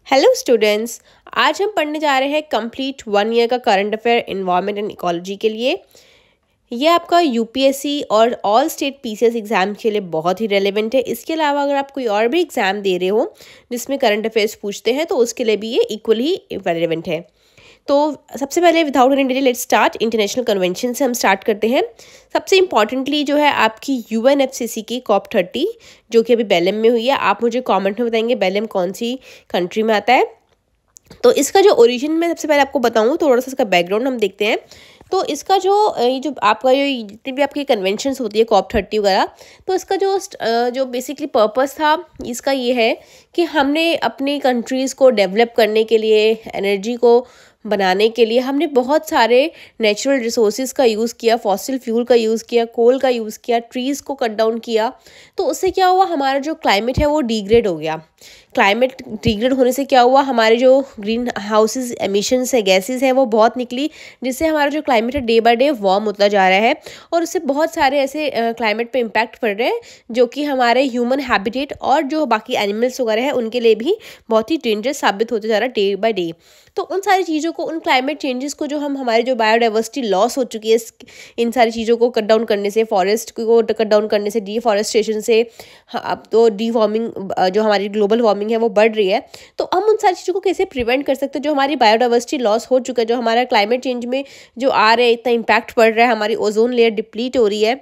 Hello students. आज हम पढ़ने जा रहे हैं कंप्लीट 1 ईयर का current affair environment and ecology के लिए। ये आपका यूपीएससी और ऑल स्टेट पीसीएस एग्जाम के लिए बहुत ही रेलेवेंट है। इसके अलावा अगर आप कोई और भी एग्जाम दे रहे हो जिसमें करंट अफेयर्स पूछते हैं तो उसके लिए भी ये इक्वली रेलेवेंट है। तो सबसे पहले without any delay let's start. International convention से हम स्टार्ट करते हैं। सबसे इम्पॉर्टेंटली जो है आपकी यूएनएफसीसी की COP30 जो कि अभी बेलम में हुई है। आप मुझे कमेंट में बताएंगे बेलम कौन सी कंट्री में आता है। तो इसका जो ओरिजिन मैं सबसे पहले आपको बताऊँ, थोड़ा सा इसका बैकग्राउंड हम देखते हैं। तो इसका ये जो आपका ये जितनी भी आपकी कन्वेंशंस होती है COP30 वगैरह, तो इसका जो बेसिकली पर्पस था इसका ये है कि हमने अपनी कंट्रीज़ को डेवलप करने के लिए, एनर्जी को बनाने के लिए हमने बहुत सारे नेचुरल रिसोर्सेज का यूज़ किया, फॉसिल फ्यूल का यूज़ किया, कोल का यूज़ किया, ट्रीज़ को कट डाउन किया। तो उससे क्या हुआ, हमारा जो क्लाइमेट है वो डिग्रेड हो गया। क्लाइमेट डिग्रेड होने से क्या हुआ, हमारे जो ग्रीन हाउसेज एमिशंस है, गैसेस है वो बहुत निकली, जिससे हमारा जो क्लाइमेट है डे बाय डे वार्म होता जा रहा है। और उससे बहुत सारे ऐसे क्लाइमेट पे इम्पैक्ट पड़ रहे हैं जो कि हमारे ह्यूमन हैबिटेट और जो बाकी एनिमल्स वगैरह है उनके लिए भी बहुत ही डेंजरस साबित होते जा रहा है डे बाय डे। तो उन सारी चीज़ों को, उन क्लाइमेट चेंजेस को, जो हमारे जो बायोडाइवर्सिटी लॉस हो चुकी है इन सारी चीज़ों को कट डाउन करने से, फॉरेस्ट को कट डाउन करने से, डिफॉरेस्टेशन से, अब तो डी वार्मिंग जो हमारी ग्लोबल वार्मिंग है वो बढ़ रही है। तो हम उन सारी चीज़ों को कैसे प्रिवेंट कर सकते हैं। जो हमारी बायोडाइवर्सिटी लॉस हो चुका है, जो हमारा क्लाइमेट चेंज में जो आ रहा है, इतना इम्पैक्ट पड़ रहा है, हमारी ओजोन लेयर डिप्लीट हो रही है,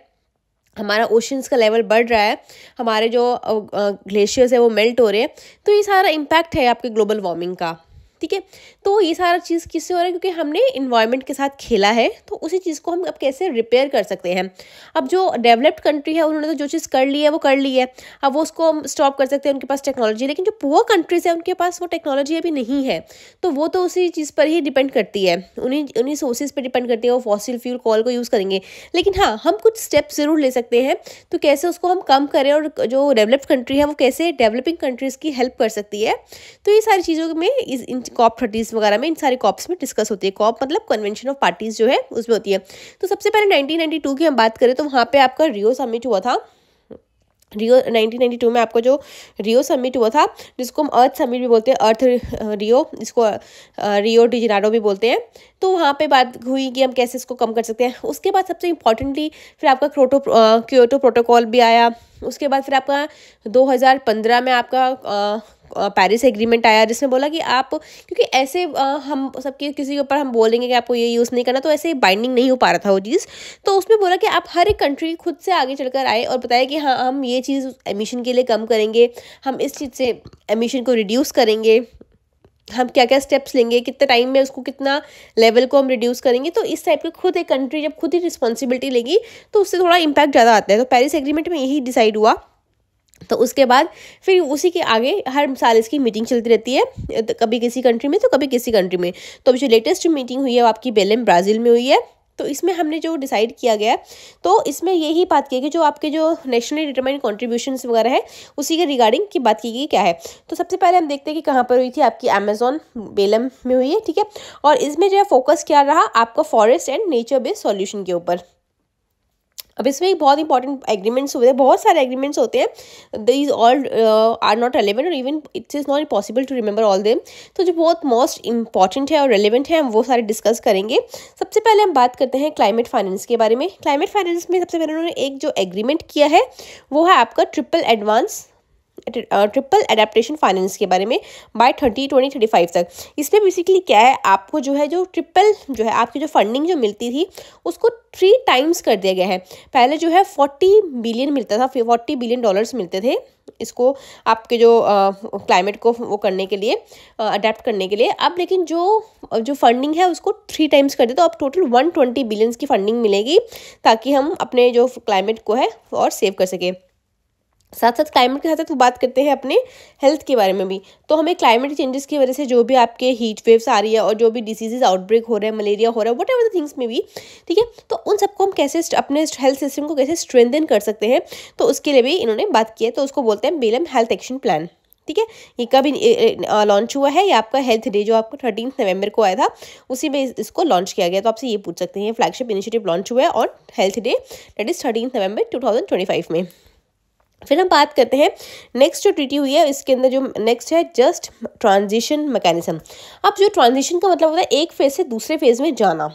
हमारा ओशंस का लेवल बढ़ रहा है, हमारे जो ग्लेशियर्स है वो मेल्ट हो रहे हैं। तो ये सारा इम्पैक्ट है आपके ग्लोबल वार्मिंग का, ठीक है। तो ये सारा चीज़ किससे हो रहा है, क्योंकि हमने इन्वायरमेंट के साथ खेला है। तो उसी चीज़ को हम अब कैसे रिपेयर कर सकते हैं। अब जो डेवलप्ड कंट्री है उन्होंने तो जो चीज़ कर ली है वो कर ली है, अब वो उसको हम स्टॉप कर सकते हैं, उनके पास टेक्नोलॉजी है। लेकिन जो पुअर कंट्रीज़ है उनके पास वो टेक्नोलॉजी अभी नहीं है, तो वो तो उसी चीज़ पर ही डिपेंड करती है, उन्हीं सोर्सेज पर डिपेंड करती है। वो फॉसिल फ्यूल कॉल को यूज़ करेंगे। लेकिन हाँ, हम कुछ स्टेप्स ज़रूर ले सकते हैं। तो कैसे उसको हम कम करें, और जो डेवलप्ड कंट्री है वो कैसे डेवलपिंग कंट्रीज़ की हेल्प कर सकती है। तो ये सारी चीज़ों में इन COP30 वगैरह में, इन सारे कॉप्स में डिस्कस होती है। कॉप मतलब कन्वेंशन ऑफ पार्टीज जो है उसमें होती है। तो सबसे पहले 1992 की हम बात करें तो वहाँ पे आपका रियो समिट हुआ था। रियो 1992 में आपका जो रियो समिट हुआ था, जिसको हम अर्थ समिट भी बोलते हैं, अर्थ रियो, इसको रियो डी जेनेरो भी बोलते हैं। तो वहाँ पे बात हुई कि हम कैसे इसको कम कर सकते हैं। उसके बाद सबसे इम्पॉर्टेंटली फिर आपका क्योटो प्रोटोकॉल भी आया। उसके बाद फिर आपका 2015 में आपका पेरिस एग्रीमेंट आया, जिसमें बोला कि आप, क्योंकि ऐसे हम सबके किसी के ऊपर हम बोलेंगे कि आपको ये यूज़ नहीं करना, तो ऐसे बाइंडिंग नहीं हो पा रहा था वो चीज़। तो उसमें बोला कि आप हर एक कंट्री खुद से आगे चलकर आए और बताए कि हाँ, हम ये चीज़ एमिशन के लिए कम करेंगे, हम इस चीज़ से एमिशन को रिड्यूस करेंगे, हम क्या क्या स्टेप्स लेंगे, कितने टाइम में उसको, कितना लेवल को हम रिड्यूस करेंगे। तो इस टाइप के खुद एक कंट्री जब खुद ही रिस्पॉन्सिबिलिटी लेगी तो उससे थोड़ा इम्पैक्ट ज़्यादा आता है। तो पेरिस एग्रीमेंट में यही डिसाइड हुआ। तो उसके बाद फिर उसी के आगे हर साल इसकी मीटिंग चलती रहती है, कभी किसी कंट्री में तो कभी किसी कंट्री में। तो अभी जो लेटेस्ट मीटिंग हुई है वो आपकी बेलेम ब्राज़ील में हुई है। तो इसमें हमने जो डिसाइड किया गया है, तो इसमें यही बात की गई कि जो आपके जो नेशनली डिटरमाइंड कॉन्ट्रीब्यूशंस वगैरह है उसी के रिगार्डिंग की बात की गई क्या है। तो सबसे पहले हम देखते हैं कि कहाँ पर हुई थी, आपकी अमेजोन बेलम में हुई है, ठीक है। और इसमें जो है फोकस क्या रहा, आपका forest and nature based solution के ऊपर। अब इसमें एक बहुत इंपॉर्टेंट एग्रीमेंट्स होते हैं, बहुत सारे एग्रीमेंट्स होते हैं। These all are not relevant, और even it's is not possible to remember all them. तो जो बहुत मोस्ट इंपॉर्टेंट है और रेलेवेंट है हम वो सारे डिस्कस करेंगे। सबसे पहले हम बात करते हैं क्लाइमेट फाइनेंस के बारे में। क्लाइमेट फाइनेंस में सबसे पहले उन्होंने एक जो एग्रीमेंट किया है वो है आपका ट्रिपल एडेप्टेशन फाइनेंस के बारे में बाय 2035 तक। इसमें बेसिकली क्या है, आपको जो है जो ट्रिपल जो है आपकी जो फंडिंग जो मिलती थी उसको 3 टाइम्स कर दिया गया है। पहले जो है 40 बिलियन मिलता था, 40 बिलियन डॉलर्स मिलते थे इसको आपके जो क्लाइमेट को वो करने के लिए, अडेप्ट करने के लिए। अब लेकिन जो फंडिंग है उसको 3 टाइम्स कर दिया, तो अब टोटल 120 बिलियंस की फंडिंग मिलेगी ताकि हम अपने जो क्लाइमेट को है और सेव कर सकें। साथ साथ क्लाइमेट के साथ साथ बात करते हैं अपने हेल्थ के बारे में भी। तो हमें क्लाइमेट चेंजेस की वजह से जो भी आपके हीट वेव्स आ रही है और जो भी डिसीजेज आउटब्रेक हो रहा है, मलेरिया हो रहा है, वट एवर द थिंग्स में भी, ठीक है, तो उन सबको हम कैसे अपने हेल्थ सिस्टम को कैसे स्ट्रेंथन कर सकते हैं, तो उसके लिए भी इन्होंने बात की है। तो उसको बोलते हैं बेलम हेल्थ एक्शन प्लान, ठीक है। ये कब लॉन्च हुआ है, ये आपका हेल्थ डे जो आपको 13 नवंबर को आया था उसी में इसको लॉन्च किया गया। तो आपसे ये पूछ सकते हैं, फ्लैगशिप इनिशिएटिव लॉन्च हुआ है on health day, that is 13 नवंबर 2025 में। फिर हम बात करते हैं नेक्स्ट जो ट्रीटी हुई है, इसके अंदर जो नेक्स्ट है जस्ट ट्रांजिशन मैकेनिज्म। अब जो ट्रांजिशन का मतलब होता है एक फेज से दूसरे फेज में जाना।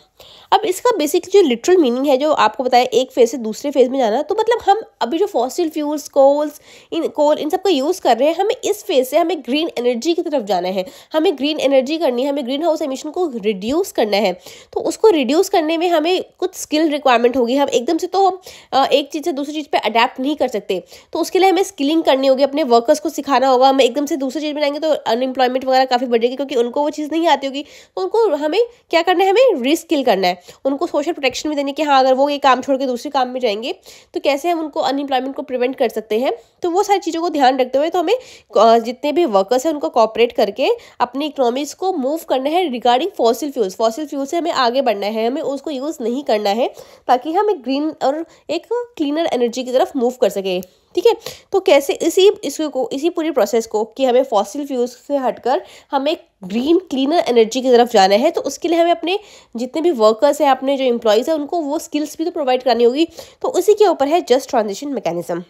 अब इसका बेसिकली जो लिटरल मीनिंग है, जो आपको बताया एक फेज से दूसरे फेज में जाना, तो मतलब हम अभी जो फॉसिल फ्यूल्स कोल इन सब का यूज़ कर रहे हैं, हमें इस फेज से हमें ग्रीन एनर्जी की तरफ जाना है, हमें ग्रीन एनर्जी करनी है, हमें ग्रीन हाउस एमिशन को रिड्यूस करना है। तो उसको रिड्यूस करने में हमें कुछ स्किल रिक्वायरमेंट होगी। हम एकदम से तो एक चीज़ से दूसरी चीज़ पर अडेप्ट नहीं कर सकते, तो उसके लिए हमें स्किलिंग करनी होगी, अपने वर्कर्स को सिखाना होगा। हम एकदम से दूसरी चीज़ में जाएंगे तो अनएम्प्लॉयमेंट वगैरह काफ़ी बढ़ेगी, क्योंकि उनको वो चीज़ नहीं आती होगी। तो उनको हमें क्या करना है, हमें रीस्किल करना है, उनको सोशल प्रोटेक्शन भी देनी कि हाँ अगर वो ये काम छोड़ के दूसरे काम में जाएंगे तो कैसे हम उनको अनएम्प्लॉयमेंट को प्रिवेंट कर सकते हैं। तो वो सारी चीज़ों को ध्यान रखते हुए तो हमें जितने भी वर्कर्स हैं उनको कॉपरेट करके अपनी इकोनॉमीज को मूव करना है regarding fossil fuels. Fossil fuel से हमें आगे बढ़ना है, हमें उसको यूज़ नहीं करना है, ताकि हम एक ग्रीन और एक क्लीनर एनर्जी की तरफ मूव कर सके। ठीक है, तो कैसे इसी पूरी प्रोसेस को कि हमें फॉसिल फ्यूल्स से हटकर हमें ग्रीन क्लीनर एनर्जी की तरफ जाना है, तो उसके लिए हमें अपने जितने भी वर्कर्स हैं, अपने जो एम्प्लॉयज़ हैं, उनको वो स्किल्स भी तो प्रोवाइड करनी होगी। तो उसी के ऊपर है just transition mechanism.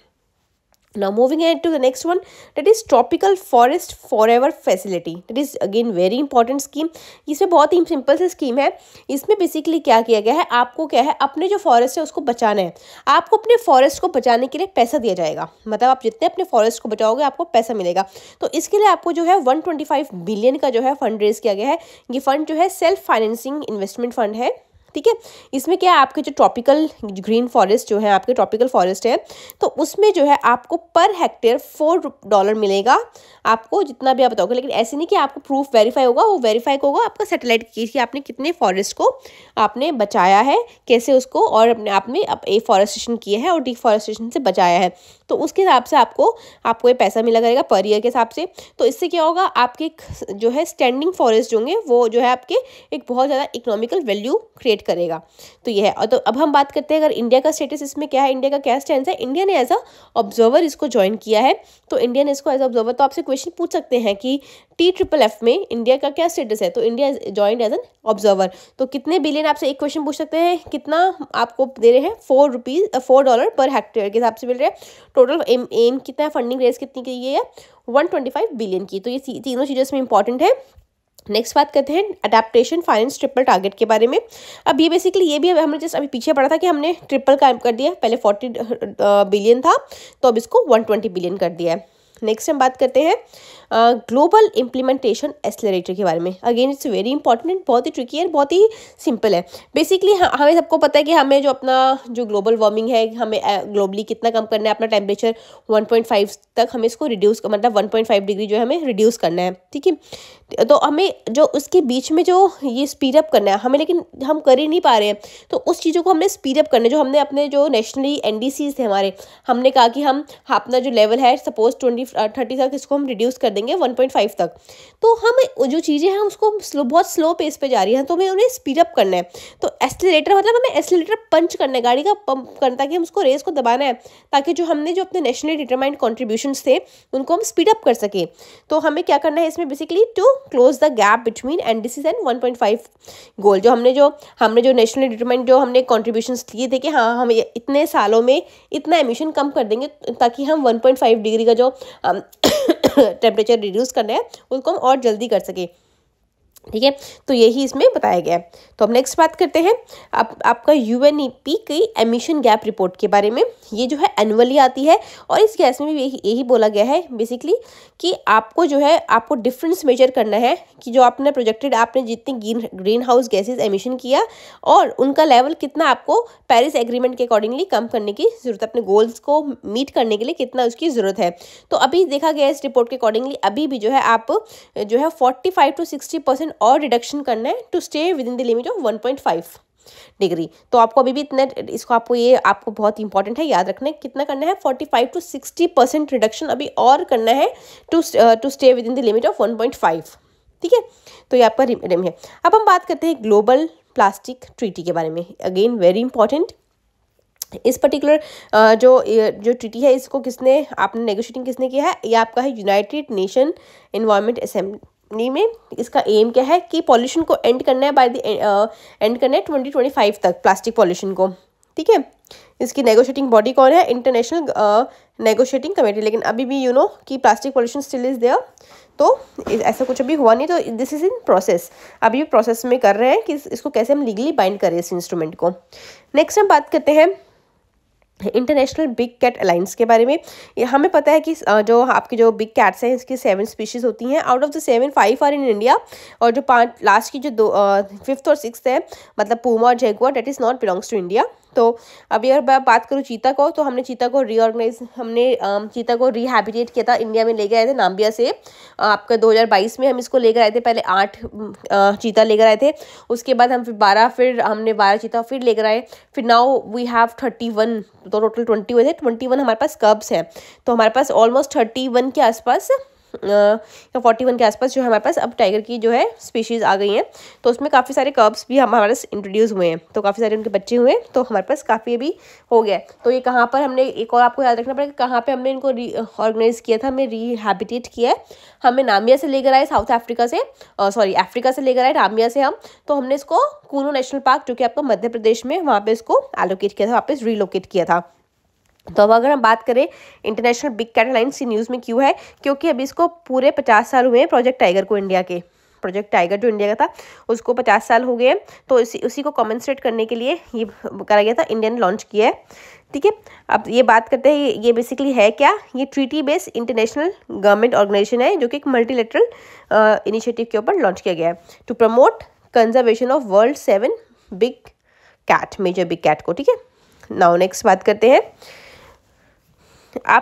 Now moving ahead to the next one, that is tropical forest forever facility. That is again very important scheme. इसमें बहुत ही सिंपल सी स्कीम है। इसमें बेसिकली क्या किया गया है, आपको क्या है अपने जो फॉरेस्ट है उसको बचाना है। आपको अपने फॉरेस्ट को बचाने के लिए पैसा दिया जाएगा, मतलब आप जितने अपने फॉरेस्ट को बचाओगे आपको पैसा मिलेगा। तो इसके लिए आपको जो है 125 बिलियन का जो है फंड रेज किया गया है। ये फंड जो है सेल्फ फाइनेंसिंग इन्वेस्टमेंट फंड है। ठीक है, इसमें क्या है, आपके जो ट्रॉपिकल ग्रीन फॉरेस्ट जो है, आपके ट्रॉपिकल फॉरेस्ट है, तो उसमें जो है आपको पर हेक्टेयर $4 मिलेगा, आपको जितना भी आप बताओगे। लेकिन ऐसे नहीं कि आपको प्रूफ वेरीफाई होगा, वो वेरीफाई होगा आपका सैटेलाइट की कि आपने कितने फॉरेस्ट को आपने बचाया है, कैसे उसको और अपने आप में एफॉरेस्टेशन किया है और डिफॉरेस्टेशन से बचाया है। तो उसके हिसाब से आपको ये पैसा मिला करेगा पर ईयर के हिसाब से। तो इससे क्या होगा, आपके जो है स्टैंडिंग फॉरेस्ट होंगे वो जो है आपके एक बहुत ज़्यादा इकोनॉमिकल वैल्यू क्रिएट करेगा। तो ये है। और तो अब हम बात करते हैं अगर इंडिया का स्टेटस इसमें क्या है, इंडिया का क्या स्टैंड है। इंडिया ने एज अ ऑब्जर्वर इसको ज्वाइन किया है। तो इंडिया ने इसको एज ऑब्जर्वर, तो आपसे क्वेश्चन पूछ सकते हैं कि TFF में इंडिया का क्या स्टेटस है। तो India joined as an observer. तो कितने बिलियन, आपसे एक क्वेश्चन पूछ सकते हैं, कितना आपको दे रहे हैं, $4 पर हेक्टेयर के हिसाब से मिल रहे हैं। टोटल एम कितना है, फंडिंग रेस कितनी की है, 125 बिलियन की। तो ये तीनों चीज़ें इसमें इंपॉर्टेंट है। नेक्स्ट बात करते हैं अडेप्टेशन फाइनेंस ट्रिपल टारगेट के बारे में। अब ये बेसिकली ये भी हमने जस्ट अभी पीछे पढ़ा था कि हमने ट्रिपल काम कर दिया, पहले 40 बिलियन था तो अब इसको 120 बिलियन कर दिया है। नेक्स्ट हम बात करते हैं ग्लोबल इम्प्लीमेंटेशन एक्सेलरेटर के बारे में। अगेन इट्स वेरी इंपॉर्टेंट, बहुत ही ट्रिकी है, बहुत ही सिंपल है। बेसिकली हमें सबको पता है कि हमें जो अपना जो ग्लोबल वार्मिंग है, हमें ग्लोबली कितना कम करना है, अपना टेम्परेचर 1.5 तक हमें इसको रिड्यूस, मतलब 1.5 डिग्री जो है हमें रिड्यूस करना है। ठीक है, तो हमें जो उसके बीच में जो ये स्पीड अप करना है हमें, लेकिन हम कर ही नहीं पा रहे हैं। तो उस चीज़ों को हमने स्पीड अप करना है। जो हमने अपने जो नेशनली NDCs थे हमारे, हमने कहा कि हम अपना जो लेवल है सपोज 2030 तक इसको हम रिड्यूस कर देंगे 1.5 तक। तो हम जो चीज़ें हैं उसको बहुत स्लो पेस पे जा रही हैं, तो हमें उन्हें स्पीड अप करना है। तो एक्सेलरेटर मतलब हमें एक्सेलरेटर पंच करना है, गाड़ी का पंप करना, ताकि हम उसको रेस को दबाना है, ताकि जो हमने जो अपने नेशनली डिटरमाइंड कॉन्ट्रीब्यूशंस थे उनको हम स्पीड अप कर सकें। तो हमें क्या करना है इसमें basically to close the gap between NDCs and 1.5 goal. जो हमने जो नेशनली डिटरमाइंड जो हमने कॉन्ट्रीब्यूशंस दिए थे कि हाँ हम इतने सालों में इतना एमिशन कम कर देंगे, ताकि हम 1.5 डिग्री का जो टेम्परेचर रिड्यूस करना है उसको हम और जल्दी कर सके। ठीक है, तो यही इसमें बताया गया है। तो अब नेक्स्ट बात करते हैं आपका UNEP की एमिशन गैप रिपोर्ट के बारे में। ये जो है एनुअली आती है और इस गैस में भी यही बोला गया है बेसिकली कि आपको जो है आपको डिफरेंस मेजर करना है कि जो आपने प्रोजेक्टेड, आपने जितनी ग्रीन हाउस गैसेज एमिशन किया और उनका लेवल कितना आपको पेरिस एग्रीमेंट के अकॉर्डिंगली कम करने की ज़रूरत है, अपने गोल्स को मीट करने के लिए कितना उसकी ज़रूरत है। तो अभी देखा गया इस रिपोर्ट के अकॉर्डिंगली अभी भी जो है आप जो है 45 to 60% और रिडक्शन करना है to stay within the limit of 1.5 degree. तो आपको अभी भी इतना, इसको आपको बहुत इंपॉर्टेंट है याद रखना है, कितना करना है 45 to 60% रिडक्शन अभी और करना है to stay within the limit of 1.5। ठीक है, तो ये आपका रिम है। अब हम बात करते हैं ग्लोबल प्लास्टिक ट्रीटी के बारे में। Again very important. इस पर्टिकुलर जो ट्रीटी है इसको आपने नेगोशिएटिंग किसने किया है, ये आपका है यूनाइटेड नेशन एनवायरनमेंट असेंबली में। इसका एम क्या है कि पॉल्यूशन को एंड करना है एंड करना है 2025 तक, प्लास्टिक पॉल्यूशन को। ठीक है, इसकी नेगोशिएटिंग बॉडी कौन है, इंटरनेशनल नेगोशिएटिंग कमेटी, लेकिन अभी भी यू नो कि plastic pollution still is there, तो ऐसा कुछ अभी हुआ नहीं, तो दिस इज इन प्रोसेस, अभी भी प्रोसेस में कर रहे हैं कि इसको कैसे हम लीगली बाइंड करें इस इंस्ट्रूमेंट को। नेक्स्ट हम बात करते हैं इंटरनेशनल बिग कैट अलायंस के बारे में। ये हमें पता है कि जो आपकी जो बिग कैट्स हैं इसकी 7 स्पीशीज़ होती हैं, out of the 7 5 are in India, और जो 5 लास्ट की जो 2 5th और 6th है, मतलब पूमा और jaguar, that is not belongs to India. तो अभी अगर मैं बात करूँ चीता को, तो हमने चीता को चीता को रिहैबिटेट किया था, इंडिया में लेकर आए थे नाम्बिया से, आपका 2022 में हम इसको लेकर आए थे। पहले 8 चीता लेकर आए थे, उसके बाद हम फिर हमने 12 चीता फिर लेकर आए, फिर नाउ वी हैव 31, तो टोटल 20 हुए थे। 21 हमारे पास कब्स हैं, तो हमारे पास ऑलमोस्ट 31 के आसपास या 41 के आसपास जो हमारे पास अब टाइगर की जो है स्पीशीज़ आ गई हैं। तो उसमें काफ़ी सारे कब्स भी हमारे पास इंट्रोड्यूस हुए हैं, तो काफ़ी सारे उनके बच्चे हुए, तो हमारे पास काफ़ी अभी हो गया। तो ये कहाँ पर हमने, एक और आपको याद रखना पड़ेगा कहाँ पे हमने इनको ऑर्गेनाइज़ किया था, हमने रिहैबिटेट किया है। हमें नामिया से लेकर आए, साउथ अफ्रीका से, अफ्रीका से लेकर आए नामिया से हम, तो हमने इसको कूनो नेशनल पार्क जो कि आपका मध्य प्रदेश में, वहाँ पर इसको एलोकेट किया था, वापस रिलोकेट किया था। तो अब अगर हम बात करें इंटरनेशनल बिग कैट अलायंस की न्यूज़ में क्यों है, क्योंकि अभी इसको पूरे 50 साल हुए हैं प्रोजेक्ट टाइगर को, इंडिया के प्रोजेक्ट टाइगर जो इंडिया का था उसको 50 साल हो गए हैं, तो उसी को कॉम्पेंसेट करने के लिए ये करा गया था, इंडिया ने लॉन्च किया है। ठीक है, अब ये बात करते हैं ये बेसिकली है क्या। ये treaty based international government organisation है, जो कि एक मल्टीलेटरल इनिशिएटिव के ऊपर लॉन्च किया गया है to promote conservation of world 7 big cat, major big cat को। ठीक है, नाउ नेक्स्ट बात करते हैं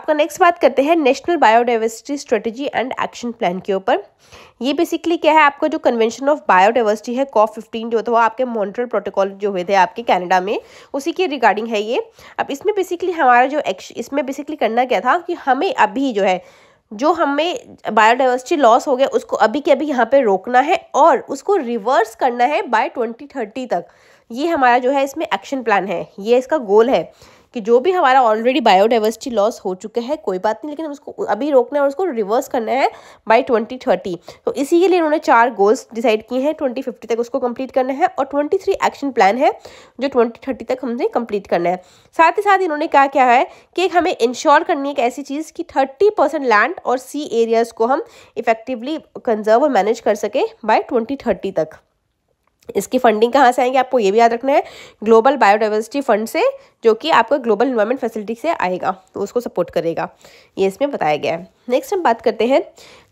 नेक्स्ट बात करते हैं national biodiversity strategy and action plan के ऊपर। ये बेसिकली क्या है, आपका जो कन्वेंशन ऑफ बायोडाइवर्सिटी है, COP15 जो था, वो आपके मॉन्ट्रियल प्रोटोकॉल जो हुए थे आपके कनाडा में, उसी के रिगार्डिंग है ये। अब इसमें बेसिकली हमारा जो इसमें बेसिकली करना क्या था कि हमें अभी जो है, जो हमें बायोडाइवर्सिटी लॉस हो गया उसको अभी के अभी यहाँ पे रोकना है और उसको रिवर्स करना है बाय 2030 तक। ये हमारा जो है इसमें एक्शन प्लान है, ये इसका गोल है कि जो भी हमारा ऑलरेडी बायोडाइवर्सिटी लॉस हो चुका है कोई बात नहीं, लेकिन हम उसको अभी रोकना है और उसको रिवर्स करना है बाय 2030। तो इसी के लिए उन्होंने 4 गोल्स डिसाइड किए हैं, 2050 तक उसको कंप्लीट करना है, और 23 एक्शन प्लान है जो 2030 तक हमने कंप्लीट करना है। साथ ही साथ इन्होंने क्या है कि हमें इंश्योर करनी है एक ऐसी चीज़ कि 30% लैंड और सी एरियाज़ को हम इफेक्टिवली कंजर्व और मैनेज कर सके बाय 2030 तक। इसकी फंडिंग कहाँ से आएंगे, आपको ये भी याद रखना है, ग्लोबल बायोडाइवर्सिटी फंड से, जो कि आपको ग्लोबल इन्वायरमेंट फैसिलिटी से आएगा, तो उसको सपोर्ट करेगा, ये इसमें बताया गया है। नेक्स्ट हम बात करते हैं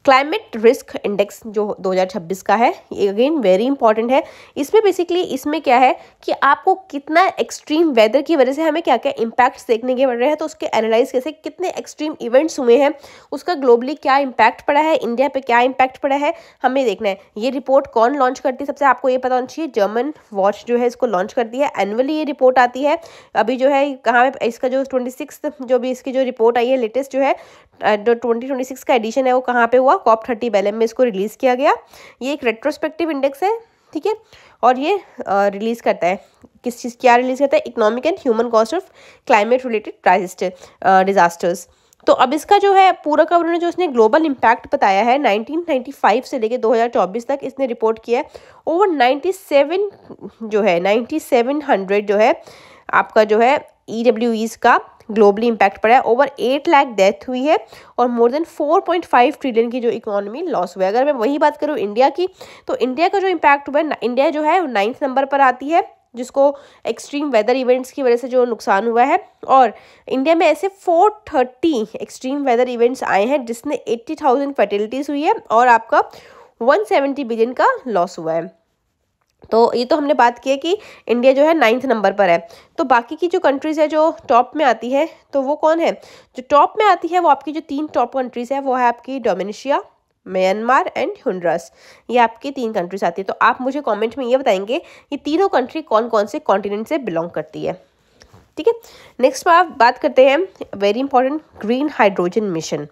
क्लाइमेट रिस्क इंडेक्स जो 2026 का है, ये अगेन वेरी इंपॉर्टेंट है। इसमें क्या है कि आपको कितना एक्सट्रीम वेदर की वजह से हमें क्या क्या इम्पैक्ट्स देखने के पड़ रहे हैं, तो उसके एनालाइज कैसे, कितने एक्सट्रीम इवेंट्स हुए हैं, उसका ग्लोबली क्या इम्पैक्ट पड़ा है, इंडिया पे क्या इम्पैक्ट पड़ा है, हमें देखना है। ये रिपोर्ट कौन लॉन्च करती है, सबसे आपको ये पता होना चाहिए, जर्मन वॉच जो है इसको लॉन्च करती है, एनुअली ये रिपोर्ट आती है। अभी जो है कहाँ पे इसका जो 26 जो भी इसकी जो रिपोर्ट आई है लेटेस्ट जो है, जो 2026 का एडिशन है, वो कहाँ पे हुआ, COP30 बेलेम में इसको रिलीज़ किया गया। ये एक रेट्रोस्पेक्टिव इंडेक्स है, ठीक है, और ये रिलीज़ करता है किस चीज़, क्या रिलीज़ करता है, economic and human cost of climate related disasters. तो अब इसका जो है पूरा का उन्होंने जो इसने ग्लोबल इम्पैक्ट बताया है 1995 से लेके 2024 तक इसने रिपोर्ट किया है, ओवर 9700 जो है आपका जो है EWEs का ग्लोबली इम्पैक्ट पड़ा है, ओवर 8 लाख डेथ हुई है, और मोर देन 4.5 ट्रिलियन की जो इकोनॉमी लॉस हुआ है। अगर मैं वही बात करूँ इंडिया की, तो इंडिया का जो इम्पैक्ट हुआ है, इंडिया जो है 9th नंबर पर आती है, जिसको एक्सट्रीम वेदर इवेंट्स की वजह से जो नुकसान हुआ है, और इंडिया में ऐसे 430 एक्सट्रीम वेदर इवेंट्स आए हैं जिसने 80,000 फर्टिलिटीज़ हुई है और आपका 170 बिलियन का लॉस हुआ है। तो ये तो हमने बात की है कि इंडिया जो है 9th नंबर पर है। तो बाकी की जो कंट्रीज़ है जो टॉप में आती है, तो वो कौन है, जो टॉप में आती है वो आपकी जो 3 टॉप कंट्रीज़ है वो है आपकी डोमिनिशिया, म्यांमार एंड होंडुरास, ये आपकी 3 कंट्रीज आती है। तो आप मुझे कमेंट में ये बताएंगे ये तीनों कंट्री कौन कौन से कॉन्टिनेंट से बिलोंग करती है, ठीक है। नेक्स्ट बात करते हैं very important green hydrogen mission.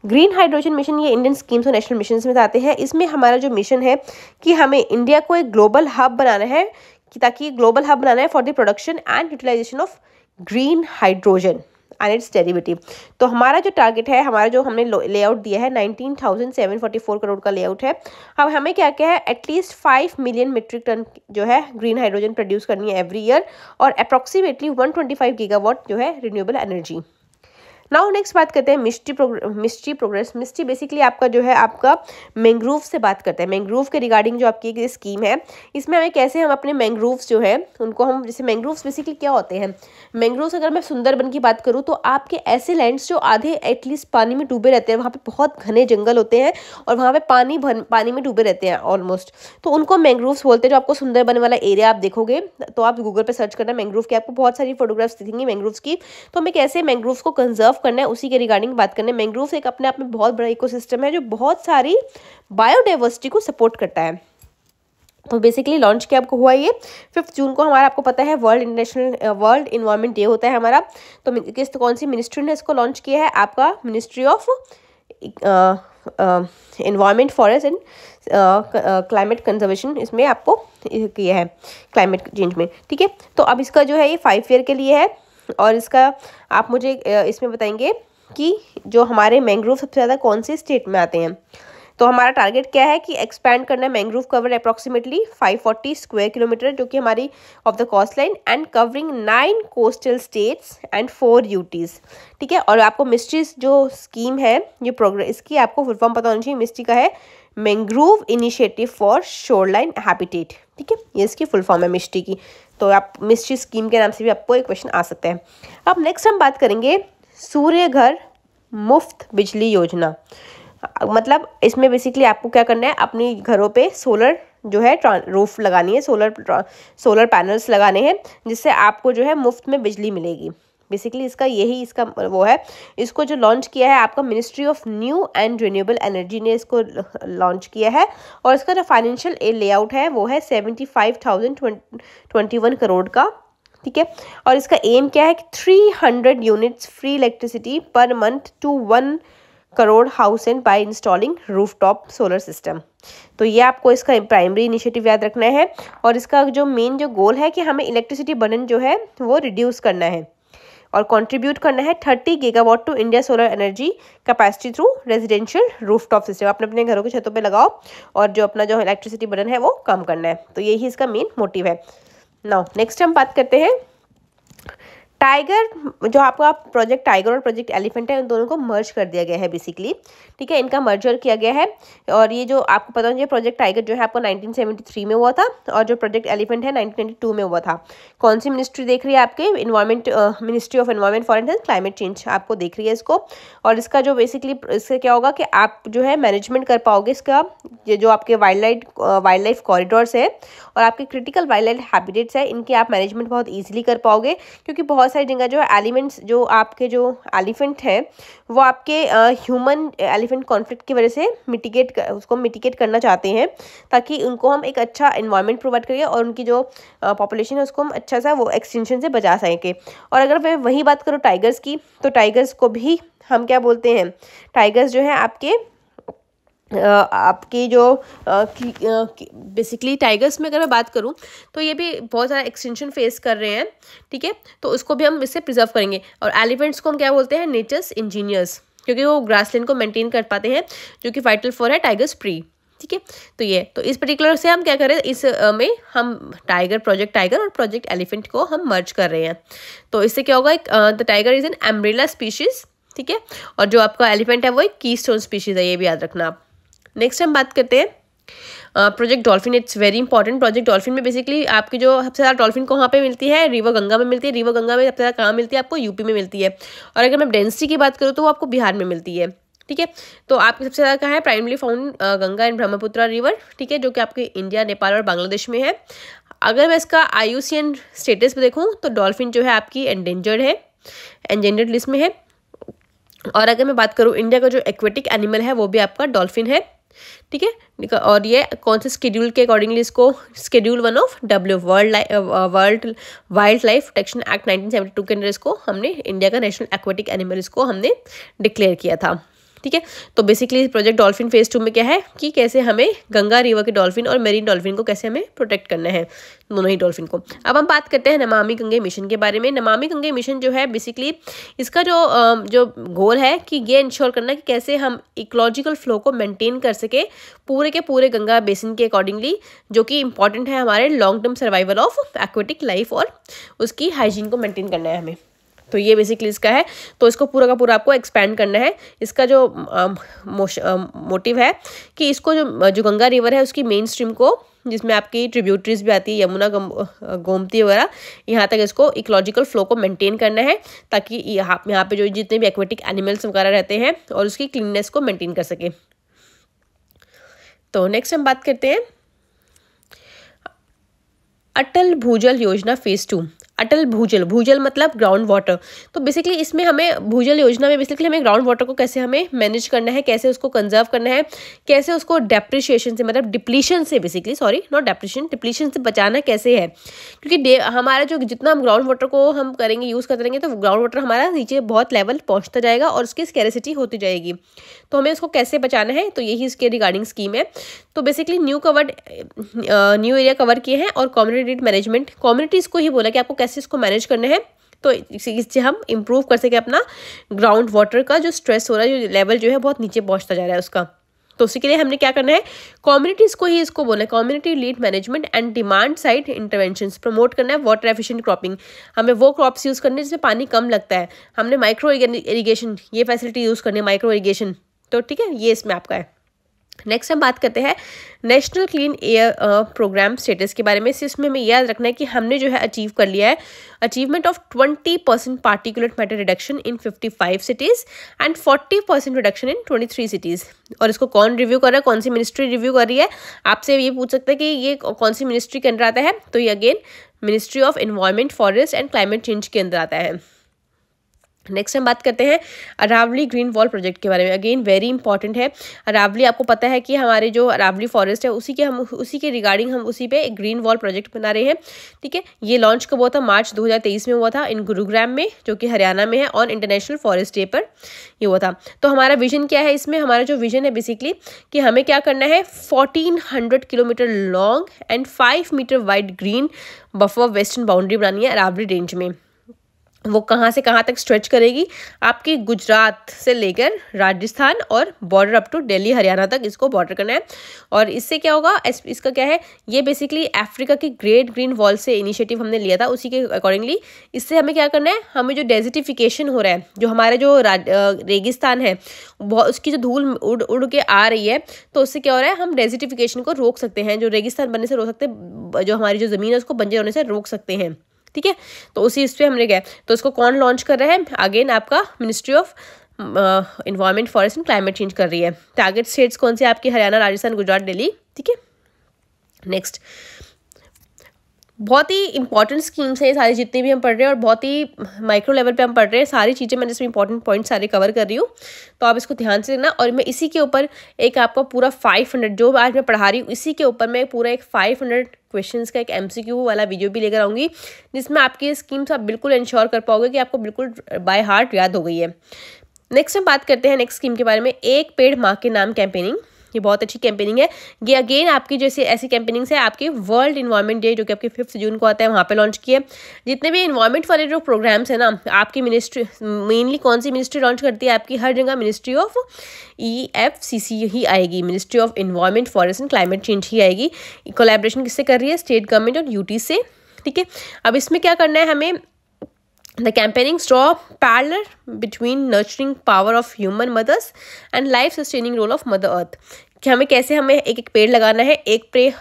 Green hydrogen mission ये इंडियन स्कीम्स और नेशनल मिशन में आते हैं। इसमें हमारा जो मिशन है कि हमें इंडिया को एक ग्लोबल हब बनाना है, कि ताकि ग्लोबल हब बनाना है for the production and utilisation of green hydrogen and its derivative. तो हमारा जो टारगेट है, हमारा जो हमने लेआउट दिया है 19,744 करोड़ का लेआउट है। अब हमें क्या क्या है, एटलीस्ट 5 मिलियन मीट्रिक टन जो है ग्रीन हाइड्रोजन प्रोड्यूस करनी है एवरी ईयर, और अप्रॉक्सीमेटली 125 गीगावाट जो है रिन्यूएबल एनर्जी। नाउ नेक्स्ट बात करते हैं मिस्ट्री प्रोग्रेस। मिस्ट्री बेसिकली आपका जो है आपका मैंग्रोव से बात करते हैं। मैंग्रोव के रिगार्डिंग जो आपकी एक स्कीम है, इसमें हमें कैसे हम अपने मैंग्रोव्स जो है उनको हम, जैसे मैंग्रोव्स बेसिकली क्या होते हैं, मैंग्रोव्स अगर मैं सुंदरबन की बात करूँ तो आपके ऐसे लैंड्स जो आधे एटलीस्ट पानी में डूबे रहते हैं, वहाँ पे बहुत घने जंगल होते हैं और वहाँ पे पानी में डूबे रहते हैं ऑलमोस्ट, तो उनको मैंग्रोव्स बोलते हैं। जो आपको सुंदरबन वाला एरिया आप देखोगे तो आप गूगल पे सर्च करना मैंग्रोव के, आपको बहुत सारी फोटोग्राफ्स दिखेंगी मैंग्रोव्स की। तो हमें कैसे मैंग्रोव्स को कंजर्व करना है उसी के रिगार्डिंग बात करना है। मैंग्रोव्स एक अपने आप में बहुत बड़ा इकोसिस्टम है जो बहुत सारी बायोडाइवर्सिटी को सपोर्ट करता है। तो बेसिकली लॉन्च किया आपको हुआ ये 5 जून को हमारा, आपको पता है वर्ल्ड इन्वायरमेंट डे होता है हमारा। तो कौन सी मिनिस्ट्री ने इसको लॉन्च किया है, आपका ministry of environment, forest and climate conservation, इसमें आपको किया है क्लाइमेट चेंज में, ठीक है। तो अब इसका जो है ये 5 ईयर के लिए है और इसका आप मुझे इसमें बताएंगे कि जो हमारे मैंग्रोव सबसे ज़्यादा कौन से स्टेट में आते हैं। तो हमारा टारगेट क्या है कि एक्सपैंड करना है mangrove cover approximately 540 square kilometre, जो कि हमारी of the coastline, and covering 9 coastal states and 4 UTs, ठीक है। और आपको मिस्ट्रीज जो स्कीम है ये प्रोग्रेस, इसकी आपको फुल फॉर्म पता होना चाहिए। मिस्ट्री का है mangrove initiative for shoreline habitat, ठीक है, ये इसकी फुल फॉर्म है मिस्ट्री की। तो आप मिस्ट्री स्कीम के नाम से भी आपको एक क्वेश्चन आ सकता है। अब नेक्स्ट हम बात करेंगे सूर्य घर मुफ्त बिजली योजना। मतलब इसमें बेसिकली आपको क्या करना है, अपनी घरों पे सोलर जो है रूफ लगानी है, सोलर पैनल्स लगाने हैं, जिससे आपको जो है मुफ्त में बिजली मिलेगी। बेसिकली इसका वो है। इसको जो लॉन्च किया है आपका ministry of new and renewable energy ने इसको लॉन्च किया है और इसका जो फाइनेंशियल लेआउट है वो है 75,021 करोड़ का, ठीक है। और इसका एम क्या है कि 300 units free electricity per month to 1 crore house and by installing rooftop solar system. तो ये आपको इसका प्राइमरी इनिशिएटिव याद रखना है। और इसका जो मेन जो गोल है कि हमें इलेक्ट्रिसिटी बर्डन जो है वो रिड्यूस करना है और कंट्रीब्यूट करना है 30 gigawatt to India solar energy capacity through residential rooftop system. आपने अपने घरों की छतों पे लगाओ और जो अपना जो इलेक्ट्रिसिटी बर्डन है वो कम करना है। तो यही इसका मेन मोटिव है। नाउ नेक्स्ट हम बात करते हैं टाइगर, जो आपका प्रोजेक्ट टाइगर और प्रोजेक्ट एलिफेंट है, उन दोनों को मर्ज कर दिया गया है बेसिकली, ठीक है, इनका मर्जर किया गया है। और ये जो आपको पता है प्रोजेक्ट टाइगर जो है आपको 1973 में हुआ था और जो प्रोजेक्ट एलिफेंट है 1992 में हुआ था। कौन सी मिनिस्ट्री देख रही है आपके, ministry of environment forest and climate change आपको देख रही है इसको। और इसका जो बेसिकली इससे क्या होगा कि आप जो है मैनेजमेंट कर पाओगे इसका, ये जो आपके वाइल्ड लाइफ कॉरिडोर्स है और आपके क्रिटिकल वाइल्ड लाइफ हैबिटेट्स है, इनकी आप मैनेजमेंट बहुत ईजिली कर पाओगे, क्योंकि बहुत सारी जगह जो एलिमेंट्स जो आपके जो एलिफेंट है वो आपके ह्यूमन एलिफेंट कॉन्फ्लिक्ट की वजह से मिटिगेट करना चाहते हैं, ताकि उनको हम एक अच्छा एनवायरनमेंट प्रोवाइड करें और उनकी जो पॉपुलेशन है उसको हम अच्छा सा वो एक्सटिंक्शन से बचा सकें। और अगर मैं वही बात करूँ टाइगर्स की, तो टाइगर्स को भी हम क्या बोलते हैं, टाइगर्स जो है आपकी जो बेसिकली टाइगर्स में अगर मैं बात करूं तो ये भी बहुत ज़्यादा एक्सटेंशन फेस कर रहे हैं, ठीक है। तो उसको भी हम इससे प्रिजर्व करेंगे। और एलिफेंट्स को हम क्या बोलते हैं, नेचर्स इंजीनियर्स, क्योंकि वो ग्रासलैंड को मेंटेन कर पाते हैं, जो कि वाइटल फॉर है टाइगर्स प्री, ठीक है। तो इस पर्टिकुलर से हम क्या करें, इस में हम प्रोजेक्ट टाइगर और प्रोजेक्ट एलिफेंट को हम मर्ज कर रहे हैं। तो इससे क्या होगा, the tiger is an umbrella species, ठीक है, और जो आपका एलिफेंट है वो एक कीस्टोन स्पीशीज है, ये भी याद रखना आप। नेक्स्ट हम बात करते हैं project dolphin. It's very important. Project dolphin में बेसिकली आपकी जो सबसे ज़्यादा डॉल्फिन कहाँ पे मिलती है, रिवर गंगा में मिलती है। रिवर गंगा में सबसे ज़्यादा कहाँ मिलती है, आपको यूपी में मिलती है। और अगर मैं डेंसिटी की बात करूँ तो वो आपको बिहार में मिलती है, ठीक है। तो आपकी सबसे ज़्यादा कहाँ है, primary found Ganga and Brahmaputra river, ठीक है, जो कि आपके इंडिया, नेपाल और बांग्लादेश में है। अगर मैं इसका IUCN स्टेटस पे देखूँ तो डॉल्फिन जो है आपकी एंडेंजर्ड लिस्ट में है। और अगर मैं बात करूँ इंडिया का जो एक्वेटिक एनिमल है वो भी आपका डॉल्फिन है, ठीक है। और ये कौन से शेड्यूल के अकॉर्डिंगली इसको schedule 1 of W world wild life protection act 1972 के अंदर इसको हमने इंडिया का नेशनल एक्वेटिक एनिमल इसको हमने डिक्लेयर किया था, ठीक है। तो बेसिकली प्रोजेक्ट डॉल्फिन फेज 2 में क्या है कि कैसे हमें गंगा रिवर के डॉल्फिन और मेरीन डॉल्फिन को कैसे हमें प्रोटेक्ट करना है, दोनों ही डॉल्फिन को। अब हम बात करते हैं नमामि गंगे मिशन के बारे में। नमामि गंगे मिशन जो है बेसिकली इसका जो गोल है कि ये इंश्योर करना कि कैसे हम इकोलॉजिकल फ्लो को मेंटेन कर सके पूरे के पूरे गंगा बेसिन के अकॉर्डिंगली, जो कि इंपॉर्टेंट है हमारे long term survival of aquatic life और उसकी हाइजीन को मेंटेन करना है हमें। तो ये बेसिकली इसका है। तो इसको पूरा का पूरा आपको एक्सपैंड करना है। इसका जो मोटिव है कि इसको जो गंगा रिवर है उसकी मेन स्ट्रीम को, जिसमें आपकी ट्रिब्यूटरीज भी आती है यमुना, गोमती वगैरह, यहाँ तक इसको इकोलॉजिकल फ्लो को मेंटेन करना है, ताकि यहाँ पे जो जितने भी एक्वेटिक एनिमल्स वगैरह रहते हैं और उसकी क्लीननेस को मेंटेन कर सके। तो नेक्स्ट हम बात करते हैं अटल भूजल योजना फेज 2। अटल भूजल, भूजल मतलब ग्राउंड वाटर। तो बेसिकली इसमें हमें भूजल योजना में बेसिकली हमें ग्राउंड वाटर को कैसे हमें मैनेज करना है, कैसे उसको कंजर्व करना है, कैसे उसको डेप्रिशिएशन से, मतलब डिप्लीशन से, basically sorry not depreciation, depletion से बचाना कैसे है। क्योंकि हमारा जो जितना हम ग्राउंड वाटर को हम करेंगे, यूज़ करते रहेंगे, तो ग्राउंड वाटर हमारा नीचे बहुत लेवल पहुँचता जाएगा और उसकी स्कैरिसिटी होती जाएगी। तो हमें उसको कैसे बचाना है, तो यही इसके रिगार्डिंग स्कीम है। तो बेसिकली न्यू एरिया कवर किए हैं और कम्युनिटी मैनेजमेंट, कम्युनिटीज़ को ही बोला कि आपको कैसे इसको मैनेज करना है, तो इससे हम इम्प्रूव कर सके अपना ग्राउंड वाटर का जो स्ट्रेस हो रहा है, जो लेवल जो है बहुत नीचे पहुंचता जा रहा है उसका। तो उसी के लिए हमने क्या करना है, कम्युनिटीज़ को ही इसको बोला है, community lead management and demand side interventions promote करना है। वाटर एफिशिएंट क्रॉपिंग, हमें वो क्रॉप्स यूज़ करने जिसमें पानी कम लगता है। हमने माइक्रो इरीगेशन, ये फैसिलिटी यूज़ करनी है, माइक्रो इरीगेशन। तो ठीक है, ये इसमें आपका है। नेक्स्ट हम बात करते हैं national clean air program status के बारे में। इसमें हमें याद रखना है कि हमने जो है अचीव कर लिया है achievement of 20% particulate matter reduction in 55 cities and 40% reduction in 23 cities. और इसको कौन रिव्यू कर रहा है, कौन सी मिनिस्ट्री रिव्यू कर रही है, आपसे ये पूछ सकते हैं कि ये कौन सी मिनिस्ट्री के अंदर आता है। तो ये again ministry of environment, forest and climate change के अंदर आता है। नेक्स्ट हम बात करते हैं अरावली ग्रीन वॉल प्रोजेक्ट के बारे में। अगेन वेरी इंपॉर्टेंट है। अरावली, आपको पता है कि हमारे जो अरावली फॉरेस्ट है उसी के रिगार्डिंग हम उसी पे एक ग्रीन वॉल प्रोजेक्ट बना रहे हैं। ठीक है, ये लॉन्च कब हुआ था, मार्च 2023 में हुआ था इन गुरुग्राम में, जो कि हरियाणा में है, और इंटरनेशनल फॉरेस्ट डे पर ये हुआ था। तो हमारा विजन क्या है इसमें, हमारा जो विजन है बेसिकली कि हमें क्या करना है, 1400 kilometre long and 5 metre wide green buffer western boundary बनानी है अरावली रेंज में। वो कहाँ से कहाँ तक स्ट्रेच करेगी, आपकी गुजरात से लेकर राजस्थान और border up to Delhi Haryana तक इसको बॉर्डर करना है। और इससे क्या होगा, इसका क्या है, ये बेसिकली अफ्रीका की ग्रेट ग्रीन वॉल से इनिशिएटिव हमने लिया था, उसी के अकॉर्डिंगली इससे हमें क्या करना है, हमें जो डेजर्टिफिकेशन हो रहा है, जो हमारे जो रेगिस्तान है उसकी जो धूल उड़ के आ रही है, तो उससे क्या हो रहा है, हम डेजर्टिफिकेशन को रोक सकते हैं, जो रेगिस्तान बनने से रोक सकते हैं, जो हमारी जो ज़मीन है उसको बंजर होने से रोक सकते हैं। ठीक है, तो उसी इस पर हमने गए। तो इसको कौन लॉन्च कर रहा है, अगेन आपका ministry of environment, forest and climate change कर रही है। टारगेट स्टेट्स कौन से आपकी, हरियाणा, राजस्थान, गुजरात, दिल्ली। ठीक है, नेक्स्ट बहुत ही इंपॉर्टेंट स्कीम्स है ये सारी जितनी भी हम पढ़ रहे हैं, और बहुत ही माइक्रो लेवल पे हम पढ़ रहे हैं। सारी चीज़ें मैं जिसमें इंपॉर्टेंट पॉइंट सारे कवर कर रही हूँ, तो आप इसको ध्यान से देखना। और मैं इसी के ऊपर एक आपका पूरा 500 जो आज मैं पढ़ा रही हूँ, इसी के ऊपर मैं पूरा एक 500 क्वेश्चंस का एक MCQ वाला वीडियो भी लेकर आऊँगी, जिसमें आपकी स्कीम्स आप बिल्कुल इंश्योर कर पाओगे कि आपको बिल्कुल बाय हार्ट याद हो गई है। नेक्स्ट हम बात करते हैं नेक्स्ट स्कीम के बारे में, एक पेड़ माँ के नाम कैंपेनिंग। ये बहुत अच्छी कैंपेनिंग है। ये अगेन आपकी जैसे ऐसी कैंपेनिंग्स है आपके वर्ल्ड इन्वायरमेंट डे, जो कि आपके 5 जून को आता है, वहाँ पे लॉन्च किया। जितने भी इन्वायरमेंट वाले जो प्रोग्राम्स है ना, आपकी मिनिस्ट्री मेनली कौन सी मिनिस्ट्री लॉन्च करती है, आपकी हर जगह मिनिस्ट्री ऑफ EFCC ही आएगी, ministry of environment, forest and climate change ही आएगी। कोलैबोरेशन किससे कर रही है, स्टेट गवर्नमेंट और UT से। ठीक है, अब इसमें क्या करना है हमें, The campaigning draw parallel between nurturing power of human mothers and life sustaining role of Mother Earth। कि हमें कैसे हमें एक एक पेड़ लगाना है, एक पेड़